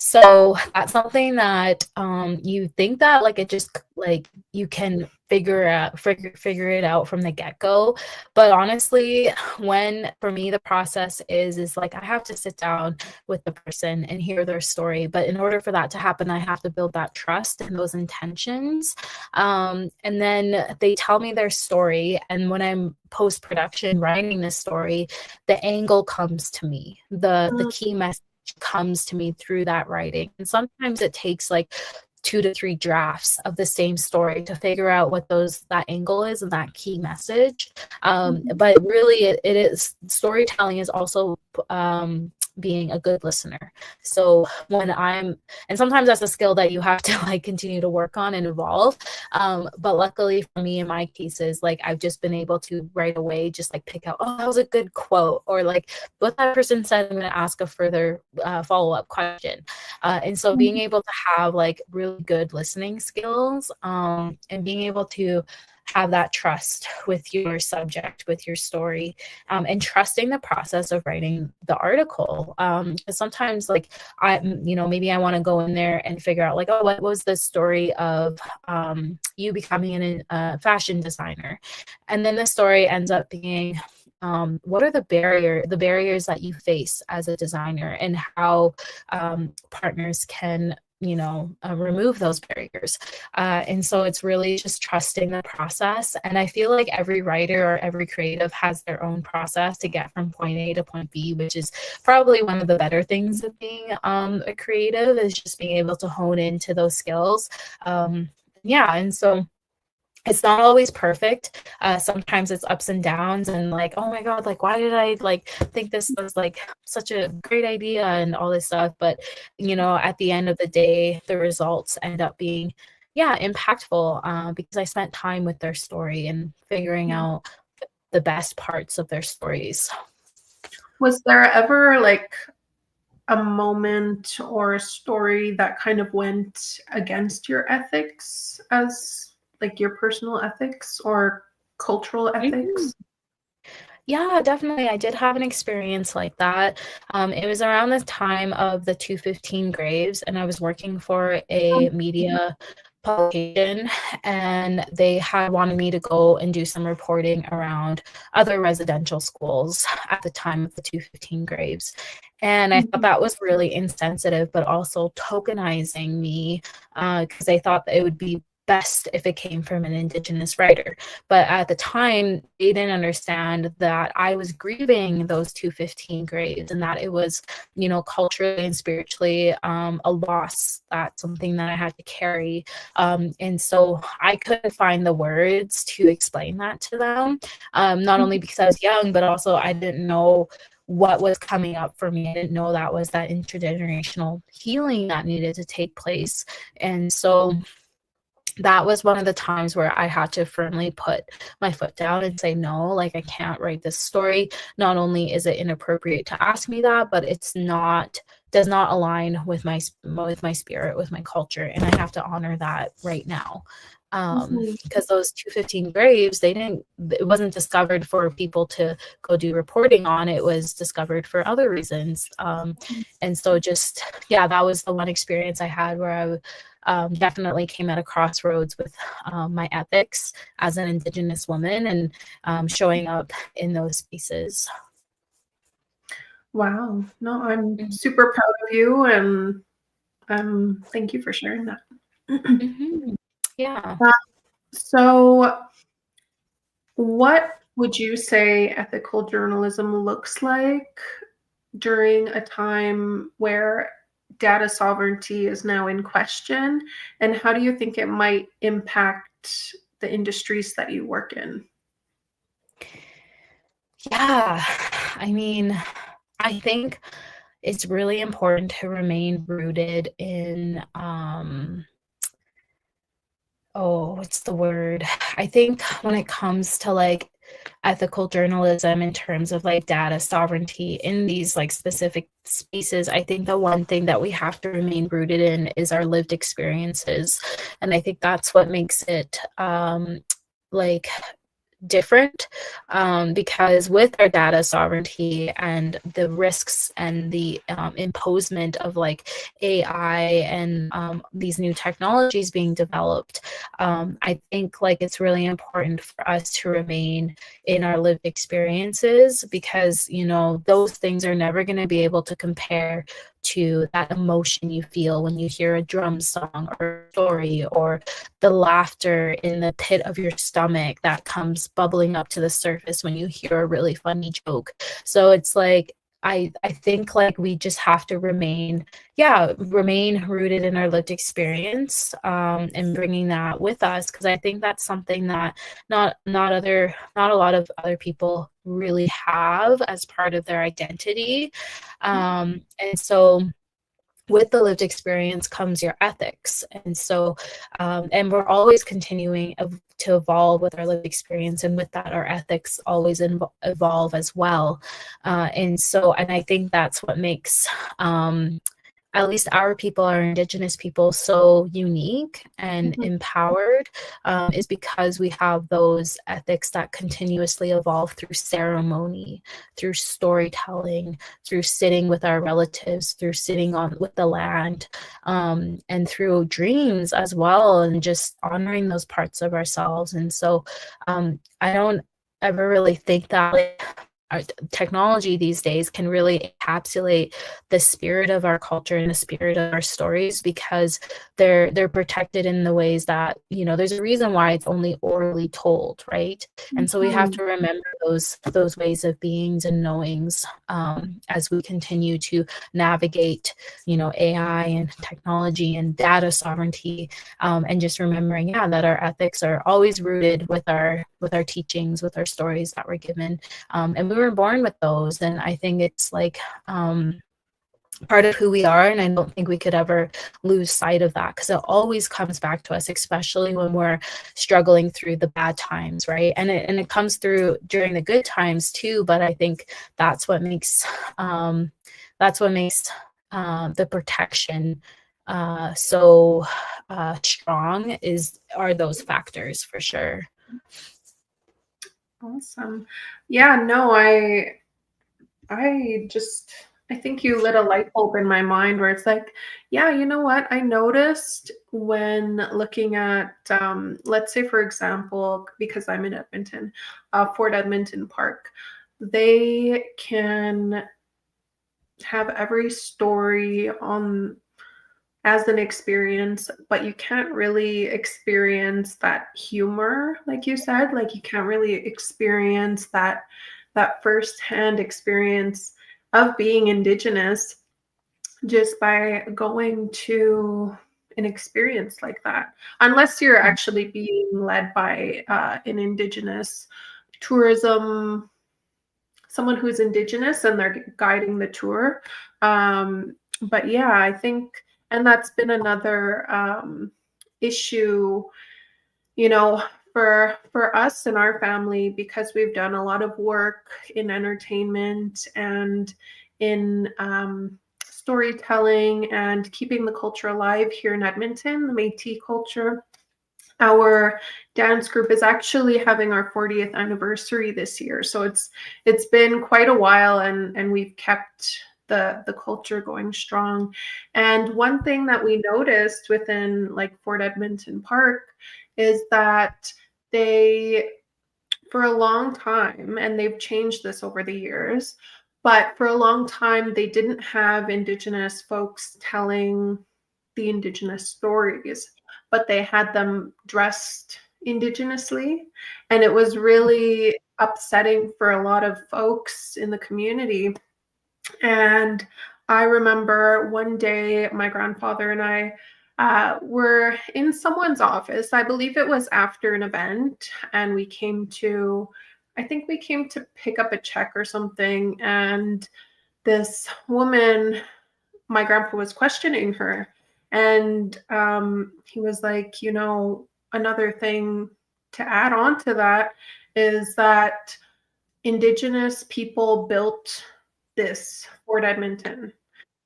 So that's something that you think that it just you can figure it out from the get-go, but honestly, for me the process is I have to sit down with the person and hear their story. But in order for that to happen, I have to build that trust and those intentions, and then they tell me their story, and when I'm post-production writing this story, the angle comes to me, the key message comes to me through that writing. And sometimes it takes 2 to 3 drafts of the same story to figure out what that angle is and that key message. But really it is, storytelling is also being a good listener. So and sometimes that's a skill that you have to continue to work on and evolve. But luckily for me, in my cases, I've just been able to right away just pick out, oh, that was a good quote, or what that person said, I'm going to ask a further follow-up question. And so being able to have really good listening skills, and being able to have that trust with your subject, with your story, and trusting the process of writing the article. Because sometimes, like, maybe I want to go in there and figure out, like, oh, what was the story of you becoming a fashion designer, and then the story ends up being, what are the barriers that you face as a designer, and how partners can remove those barriers. And so it's really just trusting the process. And I feel like every writer or every creative has their own process to get from point A to point B, which is probably one of the better things of being a creative, is just being able to hone into those skills. Yeah, and so it's not always perfect. Sometimes it's ups and downs, and like, oh my god, like, why did I like think this was like such a great idea and all this stuff. But at the end of the day, the results end up being, yeah, impactful, because I spent time with their story and figuring out the best parts of their stories. Was there ever like a moment or a story that kind of went against your ethics, as like your personal ethics or cultural ethics? Yeah, definitely. I did have an experience like that. It was around the time of the 215 Graves, and I was working for a media publication, and they had wanted me to go and do some reporting around other residential schools at the time of the 215 Graves. And I thought that was really insensitive, but also tokenizing me, because I thought that it would be best if it came from an Indigenous writer. But at the time, they didn't understand that I was grieving those 215 graves, and that it was, culturally and spiritually, a loss. That's something that I had to carry. And so I couldn't find the words to explain that to them, not only because I was young, but also I didn't know what was coming up for me. I didn't know that was that intergenerational healing that needed to take place. And so that was one of the times where I had to firmly put my foot down and say, no, like, I can't write this story. Not only is it inappropriate to ask me that, but does not align with my spirit, with my culture, and I have to honor that right now. Because those 215 graves, it wasn't discovered for people to go do reporting on. It was discovered for other reasons. And so just, yeah, that was the one experience I had where I definitely came at a crossroads with my ethics as an Indigenous woman, and showing up in those spaces. Wow. No, I'm super proud of you, and thank you for sharing that. Yeah. So, what would you say ethical journalism looks like during a time where data sovereignty is now in question? And how do you think it might impact the industries that you work in? Yeah. I mean, I think it's really important to remain rooted in, what's the word? I think when it comes to like ethical journalism in terms of like data sovereignty in these like specific spaces, I think the one thing that we have to remain rooted in is our lived experiences. And I think that's what makes it like different, because with our data sovereignty and the risks and the imposement of like AI and these new technologies being developed, I think like it's really important for us to remain in our lived experiences, because those things are never going to be able to compare to that emotion you feel when you hear a drum song or a story, or the laughter in the pit of your stomach that comes bubbling up to the surface when you hear a really funny joke. So it's like, I think like we just have to remain rooted in our lived experience, and bringing that with us, because I think that's something that not a lot of other people really have as part of their identity. And so with the lived experience comes your ethics. And so, and we're always continuing to evolve with our lived experience. And with that, our ethics always evolve as well. And I think that's what makes at least our people, our Indigenous people, so unique and Mhm. empowered is because we have those ethics that continuously evolve through ceremony, through storytelling, through sitting with our relatives, through sitting on with the land, and through dreams as well, and just honoring those parts of ourselves. And so I don't ever really think that like, our technology these days can really encapsulate the spirit of our culture and the spirit of our stories, because they're protected in the ways that, you know, there's a reason why it's only orally told, right? And so we have Mhm. to remember those ways of beings and knowings as we continue to navigate, you know, AI and technology and data sovereignty, and just remembering, yeah, that our ethics are always rooted with our teachings, with our stories that were given, and we were born with those. And I think it's like part of who we are, and I don't think we could ever lose sight of that, because it always comes back to us, especially when we're struggling through the bad times, right? And it comes through during the good times too, but I think that's what makes um, the protection so strong are those factors for sure. Awesome. Yeah, no, I just I think you lit a light bulb in my mind where it's like, yeah, you know what? I noticed when looking at, let's say, for example, because I'm in Edmonton, Fort Edmonton Park, they can have every story on as an experience, but you can't really experience that humor, like you said. Like you can't really experience that firsthand experience of being Indigenous just by going to an experience like that, unless you're actually being led by an Indigenous tourism, someone who's Indigenous and they're guiding the tour. But yeah, I think, and that's been another issue, you know, for us and our family, because we've done a lot of work in entertainment and in storytelling and keeping the culture alive here in Edmonton, the Métis culture. Our dance group is actually having our 40th anniversary this year, so it's been quite a while, and we've kept the culture going strong. And one thing that we noticed within like Fort Edmonton Park is that they, for a long time, and they've changed this over the years, but for a long time they didn't have Indigenous folks telling the Indigenous stories, but they had them dressed Indigenously. And it was really upsetting for a lot of folks in the community. And I remember one day my grandfather and I were in someone's office. I believe it was after an event, and I think we came to pick up a check or something. And this woman, my grandpa was questioning her, and he was like, you know, another thing to add on to that is that Indigenous people built this Fort Edmonton.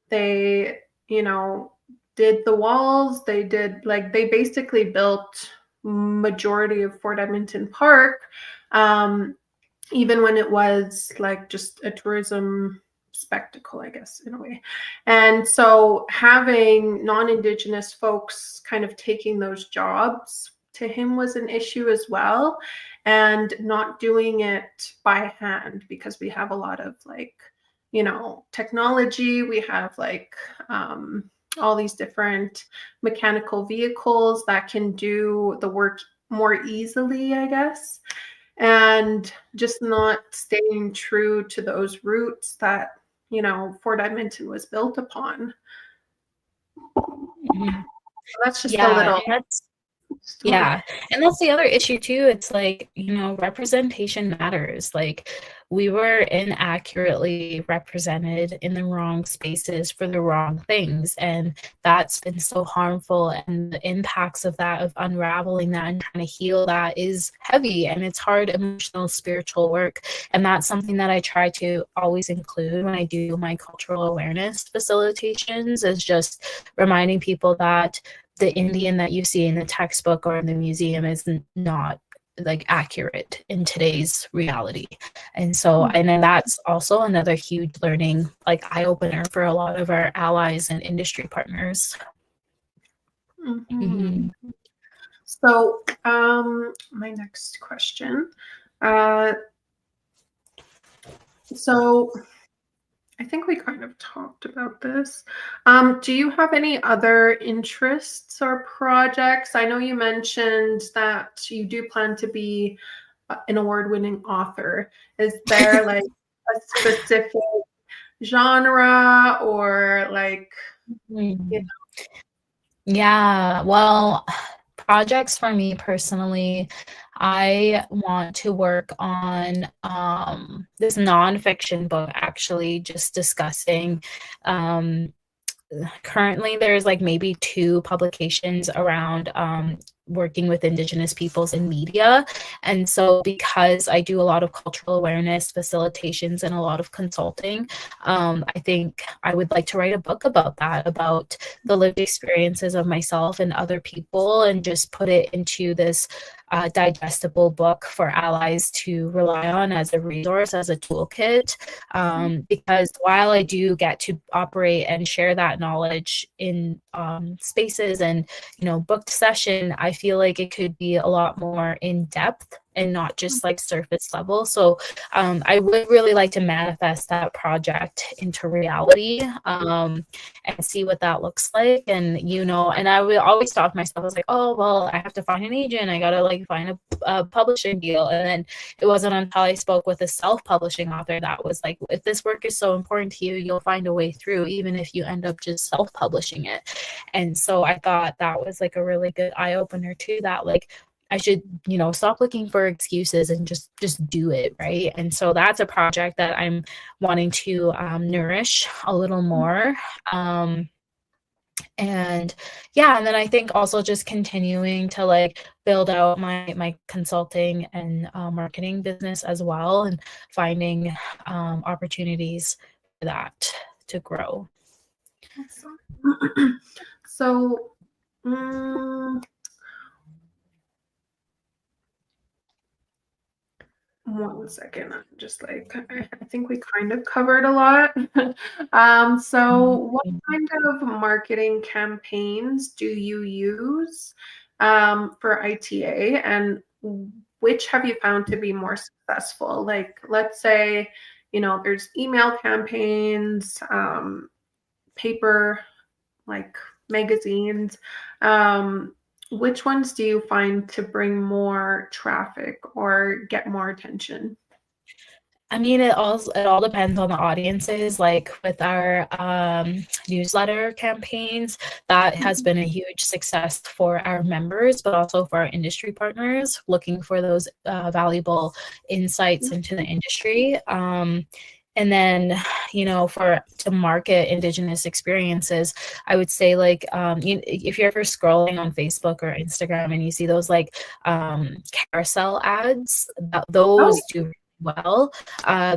They, you know, did the walls, they did, like, they basically built majority of Fort Edmonton Park, um, even when it was like just a tourism spectacle, I guess, in a way. And so having non-Indigenous folks kind of taking those jobs to him was an issue as well, and not doing it by hand, because we have a lot of like, you know, technology. We have like all these different mechanical vehicles that can do the work more easily, I guess, and just not staying true to those roots that, you know, Fort Edmonton was built upon. Mhm. So that's just a Yeah, little. and that's Yeah. And that's the other issue too. It's like, representation matters. Like we were inaccurately represented in the wrong spaces for the wrong things. And that's been so harmful. And the impacts of that, of unraveling that and trying to heal that is heavy. And it's hard emotional, spiritual work. And that's something that I try to always include when I do my cultural awareness facilitations, is just reminding people that the Indian that you see in the textbook or in the museum is not like accurate in today's reality. And so, and then that's also another huge learning, like eye opener for a lot of our allies and industry partners. Mm-hmm. So, my next question. So I think we kind of talked about this. Do you have any other interests or projects? I know you mentioned that you do plan to be an award-winning author. Is there like a specific genre or like, you know? Yeah, well, projects for me personally, I want to work on this nonfiction book, actually, just discussing currently there's like maybe 2 publications around working with Indigenous peoples in media. And so because I do a lot of cultural awareness facilitations and a lot of consulting, I think I would like to write a book about that, about the lived experiences of myself and other people, and just put it into this digestible book for allies to rely on as a resource, as a toolkit. Because while I do get to operate and share that knowledge in spaces and booked session, I feel like it could be a lot more in depth and not just like surface level. So I would really like to manifest that project into reality, and see what that looks like. And and I would always stop myself. I was like, oh well, I have to find an agent, I gotta like find a publishing deal. And then it wasn't until I spoke with a self-publishing author that was like, if this work is so important to you, you'll find a way through, even if you end up just self-publishing it. And so I thought that was like a really good eye-opener too, that like I should, stop looking for excuses and just do it, right? And so that's a project that I'm wanting to nourish a little more. And yeah, and then I think also just continuing to like build out my consulting and marketing business as well, and finding opportunities for that to grow. Awesome. So, one second. I'm just like, I think we kind of covered a lot. So what kind of marketing campaigns do you use for ITA, and which have you found to be more successful? Like, let's say, there's email campaigns, paper, like magazines. Which ones do you find to bring more traffic or get more attention? I mean, it all depends on the audiences. Like with our newsletter campaigns, that has been a huge success for our members, but also for our industry partners looking for those valuable insights into the industry. And then, to market Indigenous experiences, I would say like, if you're ever scrolling on Facebook or Instagram and you see those like carousel ads, those do well,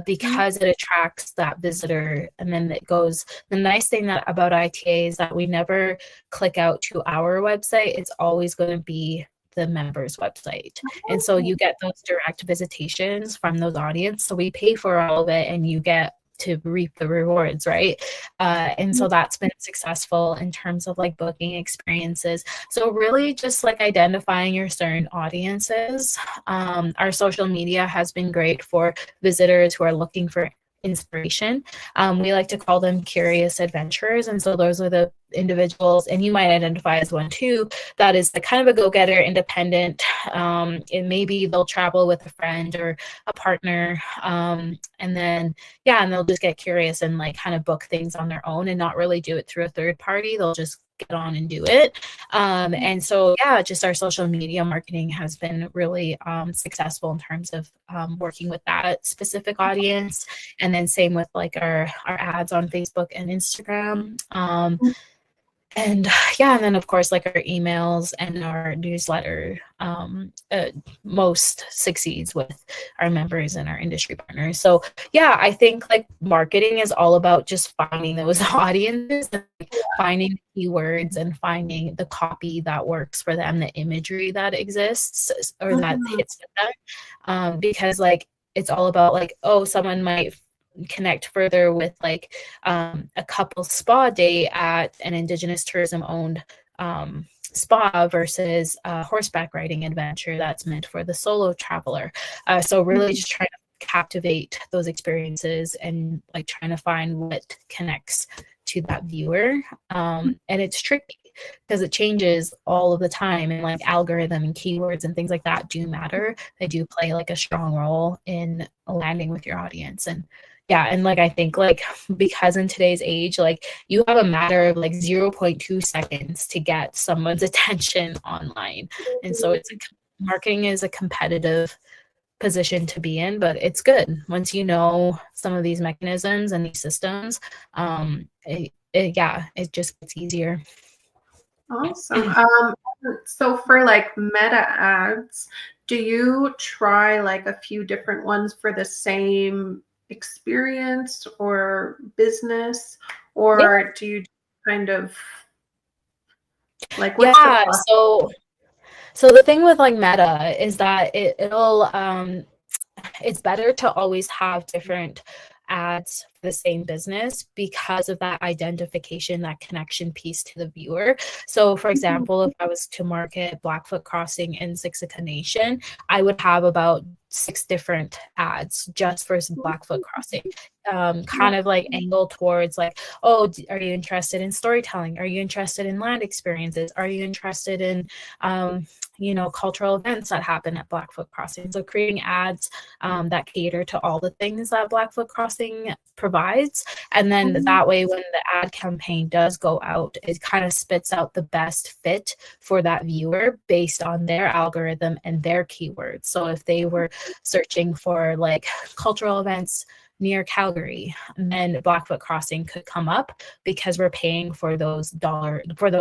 because it attracts that visitor. And then it goes, the nice thing about ITA is that we never click out to our website. It's always going to be the members website. And so you get those direct visitations from those audience. So we pay for all of it and you get to reap the rewards, right? And so that's been successful in terms of like booking experiences. So really just like identifying your certain audiences. Our social media has been great for visitors who are looking for inspiration. We like to call them curious adventurers. And so those are the individuals, and you might identify as one too, that is the kind of a go-getter, independent, and maybe they'll travel with a friend or a partner, and they'll just get curious and like kind of book things on their own and not really do it through a third party. They'll just get on and do it. And so, yeah, just our social media marketing has been really successful in terms of working with that specific audience. And then same with like our ads on Facebook and Instagram. And yeah, and then of course, like our emails and our newsletter most succeeds with our members and our industry partners. So yeah, I think like marketing is all about just finding those audiences and finding keywords and finding the copy that works for them, the imagery that exists or that hits with them. Because like it's all about like, oh, someone might connect further with like a couple spa day at an Indigenous tourism owned spa versus a horseback riding adventure that's meant for the solo traveler. So really just trying to captivate those experiences and like trying to find what connects to that viewer. And it's tricky because it changes all of the time, and like algorithm and keywords and things like that do matter. They do play like a strong role in landing with your audience. And yeah, and like I think like because in today's age, like you have a matter of like 0.2 seconds to get someone's attention online. And so it's marketing is a competitive position to be in, but it's good once you know some of these mechanisms and these systems. It just gets easier. Awesome. So for like meta ads, do you try like a few different ones for the same experience or business, or do you kind of like what's the process? So the thing with like meta is that it'll it's better to always have different ads for the same business because of that identification, that connection piece to the viewer. So for example, if I was to market Blackfoot Crossing in Siksika Nation, I would have about 6 different ads just for Blackfoot Crossing. Kind of like angle towards like, oh, are you interested in storytelling? Are you interested in land experiences? Are you interested in cultural events that happen at Blackfoot Crossing? So creating ads that cater to all the things that Blackfoot Crossing provides. And then that way, when the ad campaign does go out, it kind of spits out the best fit for that viewer based on their algorithm and their keywords. So if they were searching for like cultural events near Calgary, then Blackfoot Crossing could come up because we're paying for those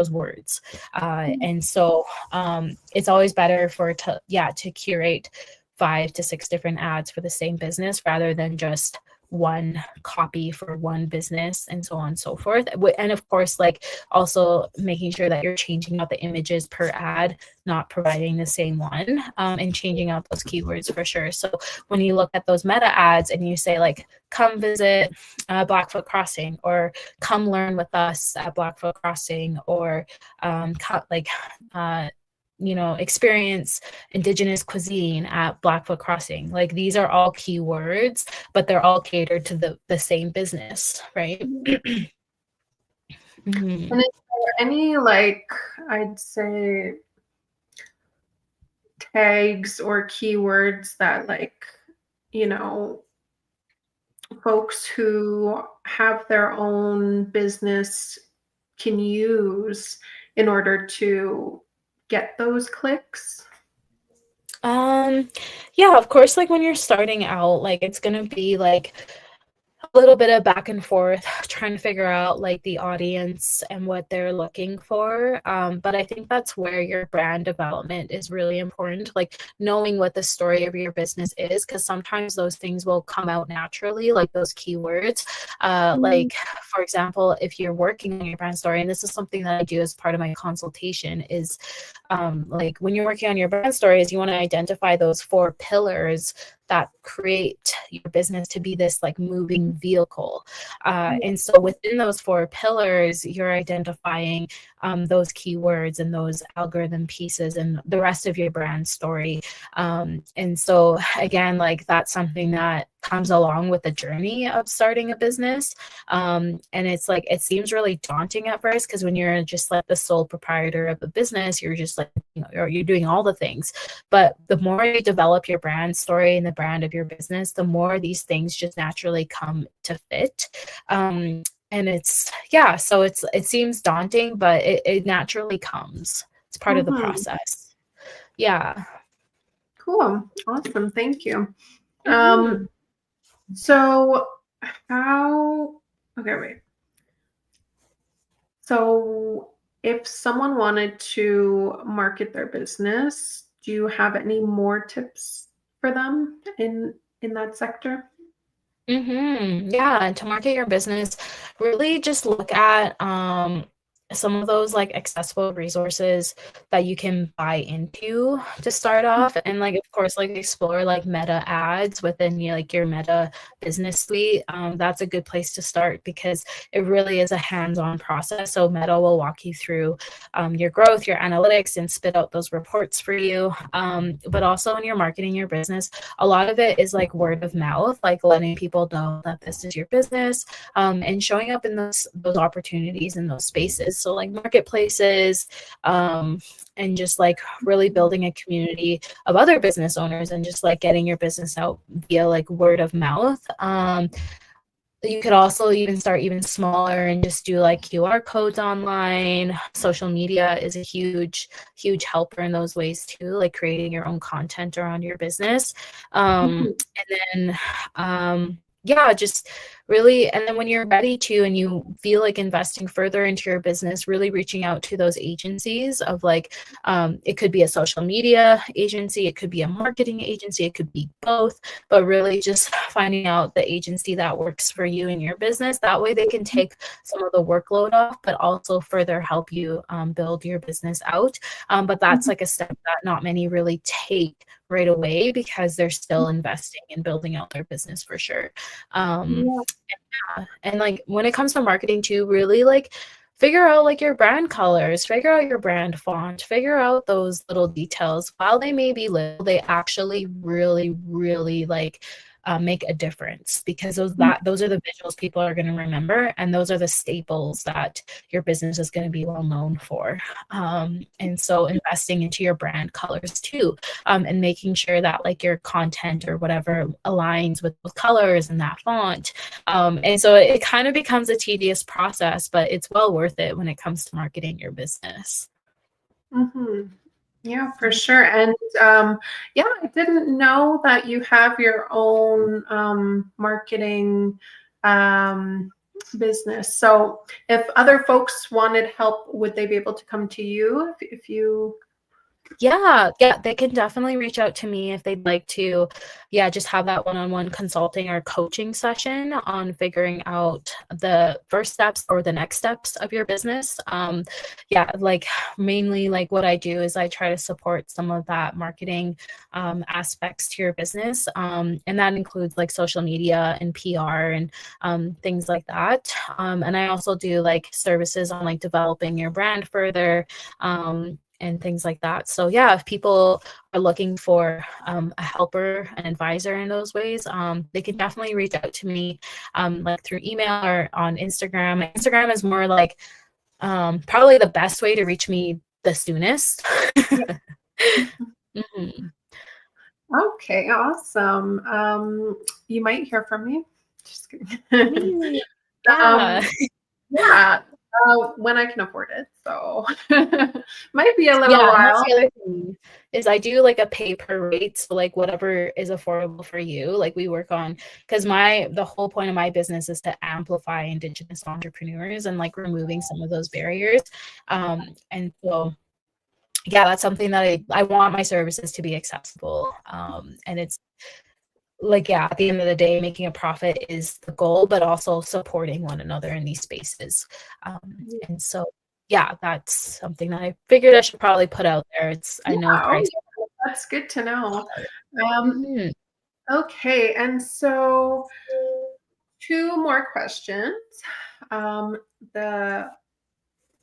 words. And so it's always better to curate 5 to 6 different ads for the same business rather than just one copy for one business and so on and so forth. And of course, like also making sure that you're changing out the images per ad, not providing the same one, and changing out those keywords for sure. So when you look at those meta ads and you say like, come visit Blackfoot Crossing, or come learn with us at Blackfoot Crossing, or experience Indigenous cuisine at Blackfoot Crossing. Like these are all keywords, but they're all catered to the same business, right? And is there any like, I'd say, tags or keywords that like, folks who have their own business can use in order to get those clicks? Yeah, of course, like when you're starting out, like it's gonna be like a little bit of back and forth trying to figure out like the audience and what they're looking for. But I think that's where your brand development is really important, like knowing what the story of your business is, because sometimes those things will come out naturally, like those keywords. Like for example, if you're working on your brand story, and this is something that I do as part of my consultation, is like when you're working on your brand stories, you want to identify those 4 pillars that create your business to be this like moving vehicle. And so within those 4 pillars, you're identifying those keywords and those algorithm pieces and the rest of your brand story. And so again, like that's something that comes along with the journey of starting a business. And it's like, it seems really daunting at first, because when you're just like the sole proprietor of a business, you're just like, you're doing all the things. But the more you develop your brand story and the brand of your business, the more these things just naturally come to fit. And so it seems daunting, but it naturally comes. It's part of the Mm-hmm. process. Yeah. Cool. Awesome. Thank you. Mhm. So how, okay, wait. So if someone wanted to market their business, do you have any more tips for them in that sector? Yeah, and to market your business, really just look at some of those like accessible resources that you can buy into to start off, and like of course like explore like meta ads within like your meta business suite. That's a good place to start because it really is a hands-on process. So meta will walk you through your growth, your analytics, and spit out those reports for you. But also when you're marketing your business, a lot of it is like word of mouth, like letting people know that this is your business, and showing up in those opportunities in those spaces. So like marketplaces, and just like really building a community of other business owners and just like getting your business out via like word of mouth. You could also even start even smaller and just do like QR codes online. Social media is a huge helper in those ways too, like creating your own content around your business. Mhm. And then yeah, just really, and then when you're ready to and you feel like investing further into your business, really reaching out to those agencies of like, it could be a social media agency, it could be a marketing agency, it could be both, but really just finding out the agency that works for you and your business. That way they can take some of the workload off, but also further help you build your business out. But that's like a step that not many really take right away because they're still investing in building out their business for sure. Um, Yeah. and like when it comes to marketing too, really like figure out like your brand colors, figure out your brand font, figure out those little details. While they may be little, they actually really like make a difference because those are the visuals people are going to remember, and those are the staples that your business is going to be well known for. And so investing into your brand colors too, and making sure that like your content or whatever aligns with those colors and that font. And so it kind of becomes a tedious process, but it's well worth it when it comes to marketing your business. Mhm. Yeah, for sure. And yeah, I didn't know that you have your own marketing um, business. So if other folks wanted help, would they be able to come to you if you? Yeah, they can definitely reach out to me if they'd like to, yeah, just have that one-on-one consulting or coaching session on figuring out the first steps or the next steps of your business. Yeah, like mainly like what I do is I try to support some of that marketing aspects to your business, and that includes like social media and PR and things like that. And I also do like services on like developing your brand further, and things like that. So yeah, if people are looking for a helper, an advisor in those ways, they can definitely reach out to me, like through email or on Instagram. Instagram is more like probably the best way to reach me the soonest. Yeah. Mhm. Okay, awesome. You might hear from me. Just kidding. Amazing. Yeah. um, yeah, when I can afford it. So might be a little Yeah, and that's while. the other thing is I do like a pay per rate, so like whatever is affordable for you. Like we work on because the whole point of my business is to amplify Indigenous entrepreneurs and like removing some of those barriers. And so yeah, that's something that I want my services to be accessible. And it's like yeah, at the end of the day, making a profit is the goal, but also supporting one another in these spaces. And so yeah, that's something that I figured I should probably put out there. I Yeah, know oh price. yeah, that's good to know. Um, Mhm. okay, and so two more questions. Um, the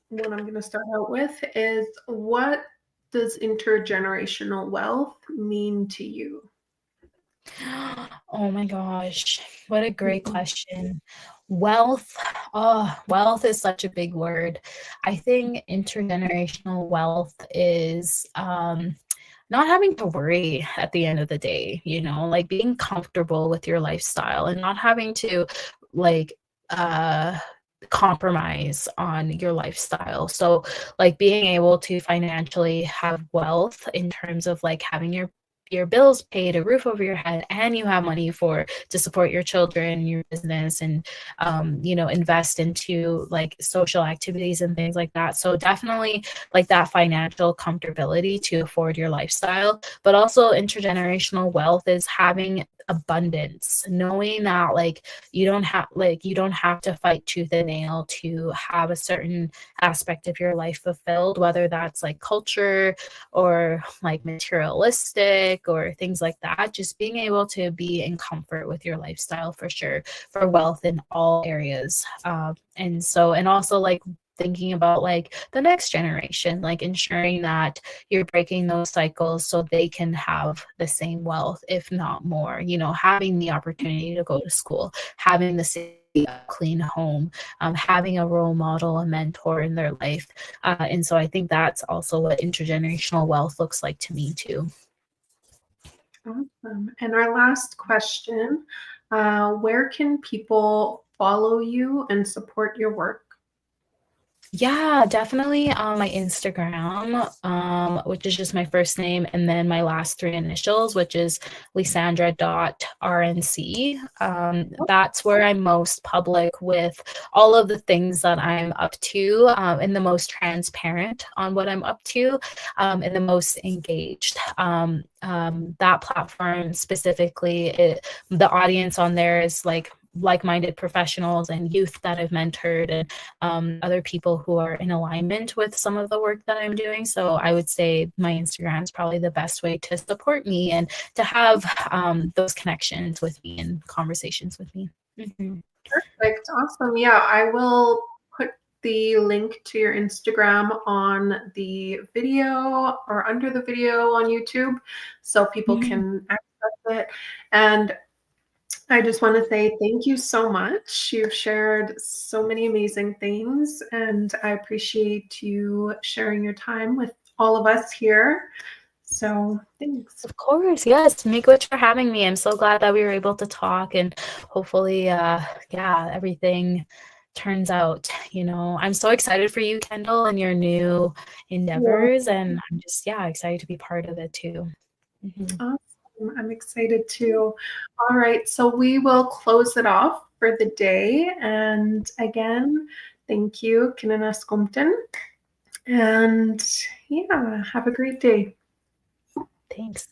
one I'm going to start out with is, what does intergenerational wealth mean to you? Oh my gosh, what a great question. Wealth, wealth is such a big word. I think intergenerational wealth is not having to worry at the end of the day, like being comfortable with your lifestyle and not having to like uh compromise on your lifestyle. So like being able to financially have wealth in terms of like having your bills paid, a roof over your head, and you have money for to support your children, your business, and invest into like social activities and things like that. So definitely like that financial comfortability to afford your lifestyle, but also intergenerational wealth is having abundance, knowing that like you don't have to fight tooth and nail to have a certain aspect of your life fulfilled, whether that's like culture or like materialistic or things like that. Just being able to be in comfort with your lifestyle for sure, for wealth in all areas. And also like thinking about like the next generation, like ensuring that you're breaking those cycles so they can have the same wealth, if not more, having the opportunity to go to school, having the same clean home, having a role model, a mentor in their life. And so I think that's also what intergenerational wealth looks like to me too. Awesome. And our last question, where can people follow you and support your work? Yeah, definitely on my Instagram, which is just my first name and then my last three initials, which is Lysandra.rnc. That's where I'm most public with all of the things that I'm up to, and the most transparent on what I'm up to, and the most engaged. That platform specifically, the audience on there is like-minded professionals and youth that I've mentored, and other people who are in alignment with some of the work that I'm doing. So I would say my Instagram is probably the best way to support me and to have those connections with me and conversations with me. Mm-hmm. Perfect. Awesome. Yeah, I will put the link to your Instagram on the video or under the video on YouTube so people Yeah. can access it. And I just want to say thank you so much. You've shared so many amazing things, and I appreciate you sharing your time with all of us here. So thanks. Of course, yes. Miigwech for having me. I'm so glad that we were able to talk, and hopefully, yeah, everything turns out. I'm so excited for you, Kendall, and your new Yeah, endeavors, and I'm just, yeah, excited to be part of it too. Mhm. awesome. I'm excited too. All right, so we will close it off for the day. And again, thank you, Kinanas Compton. And yeah, have a great day. Thanks.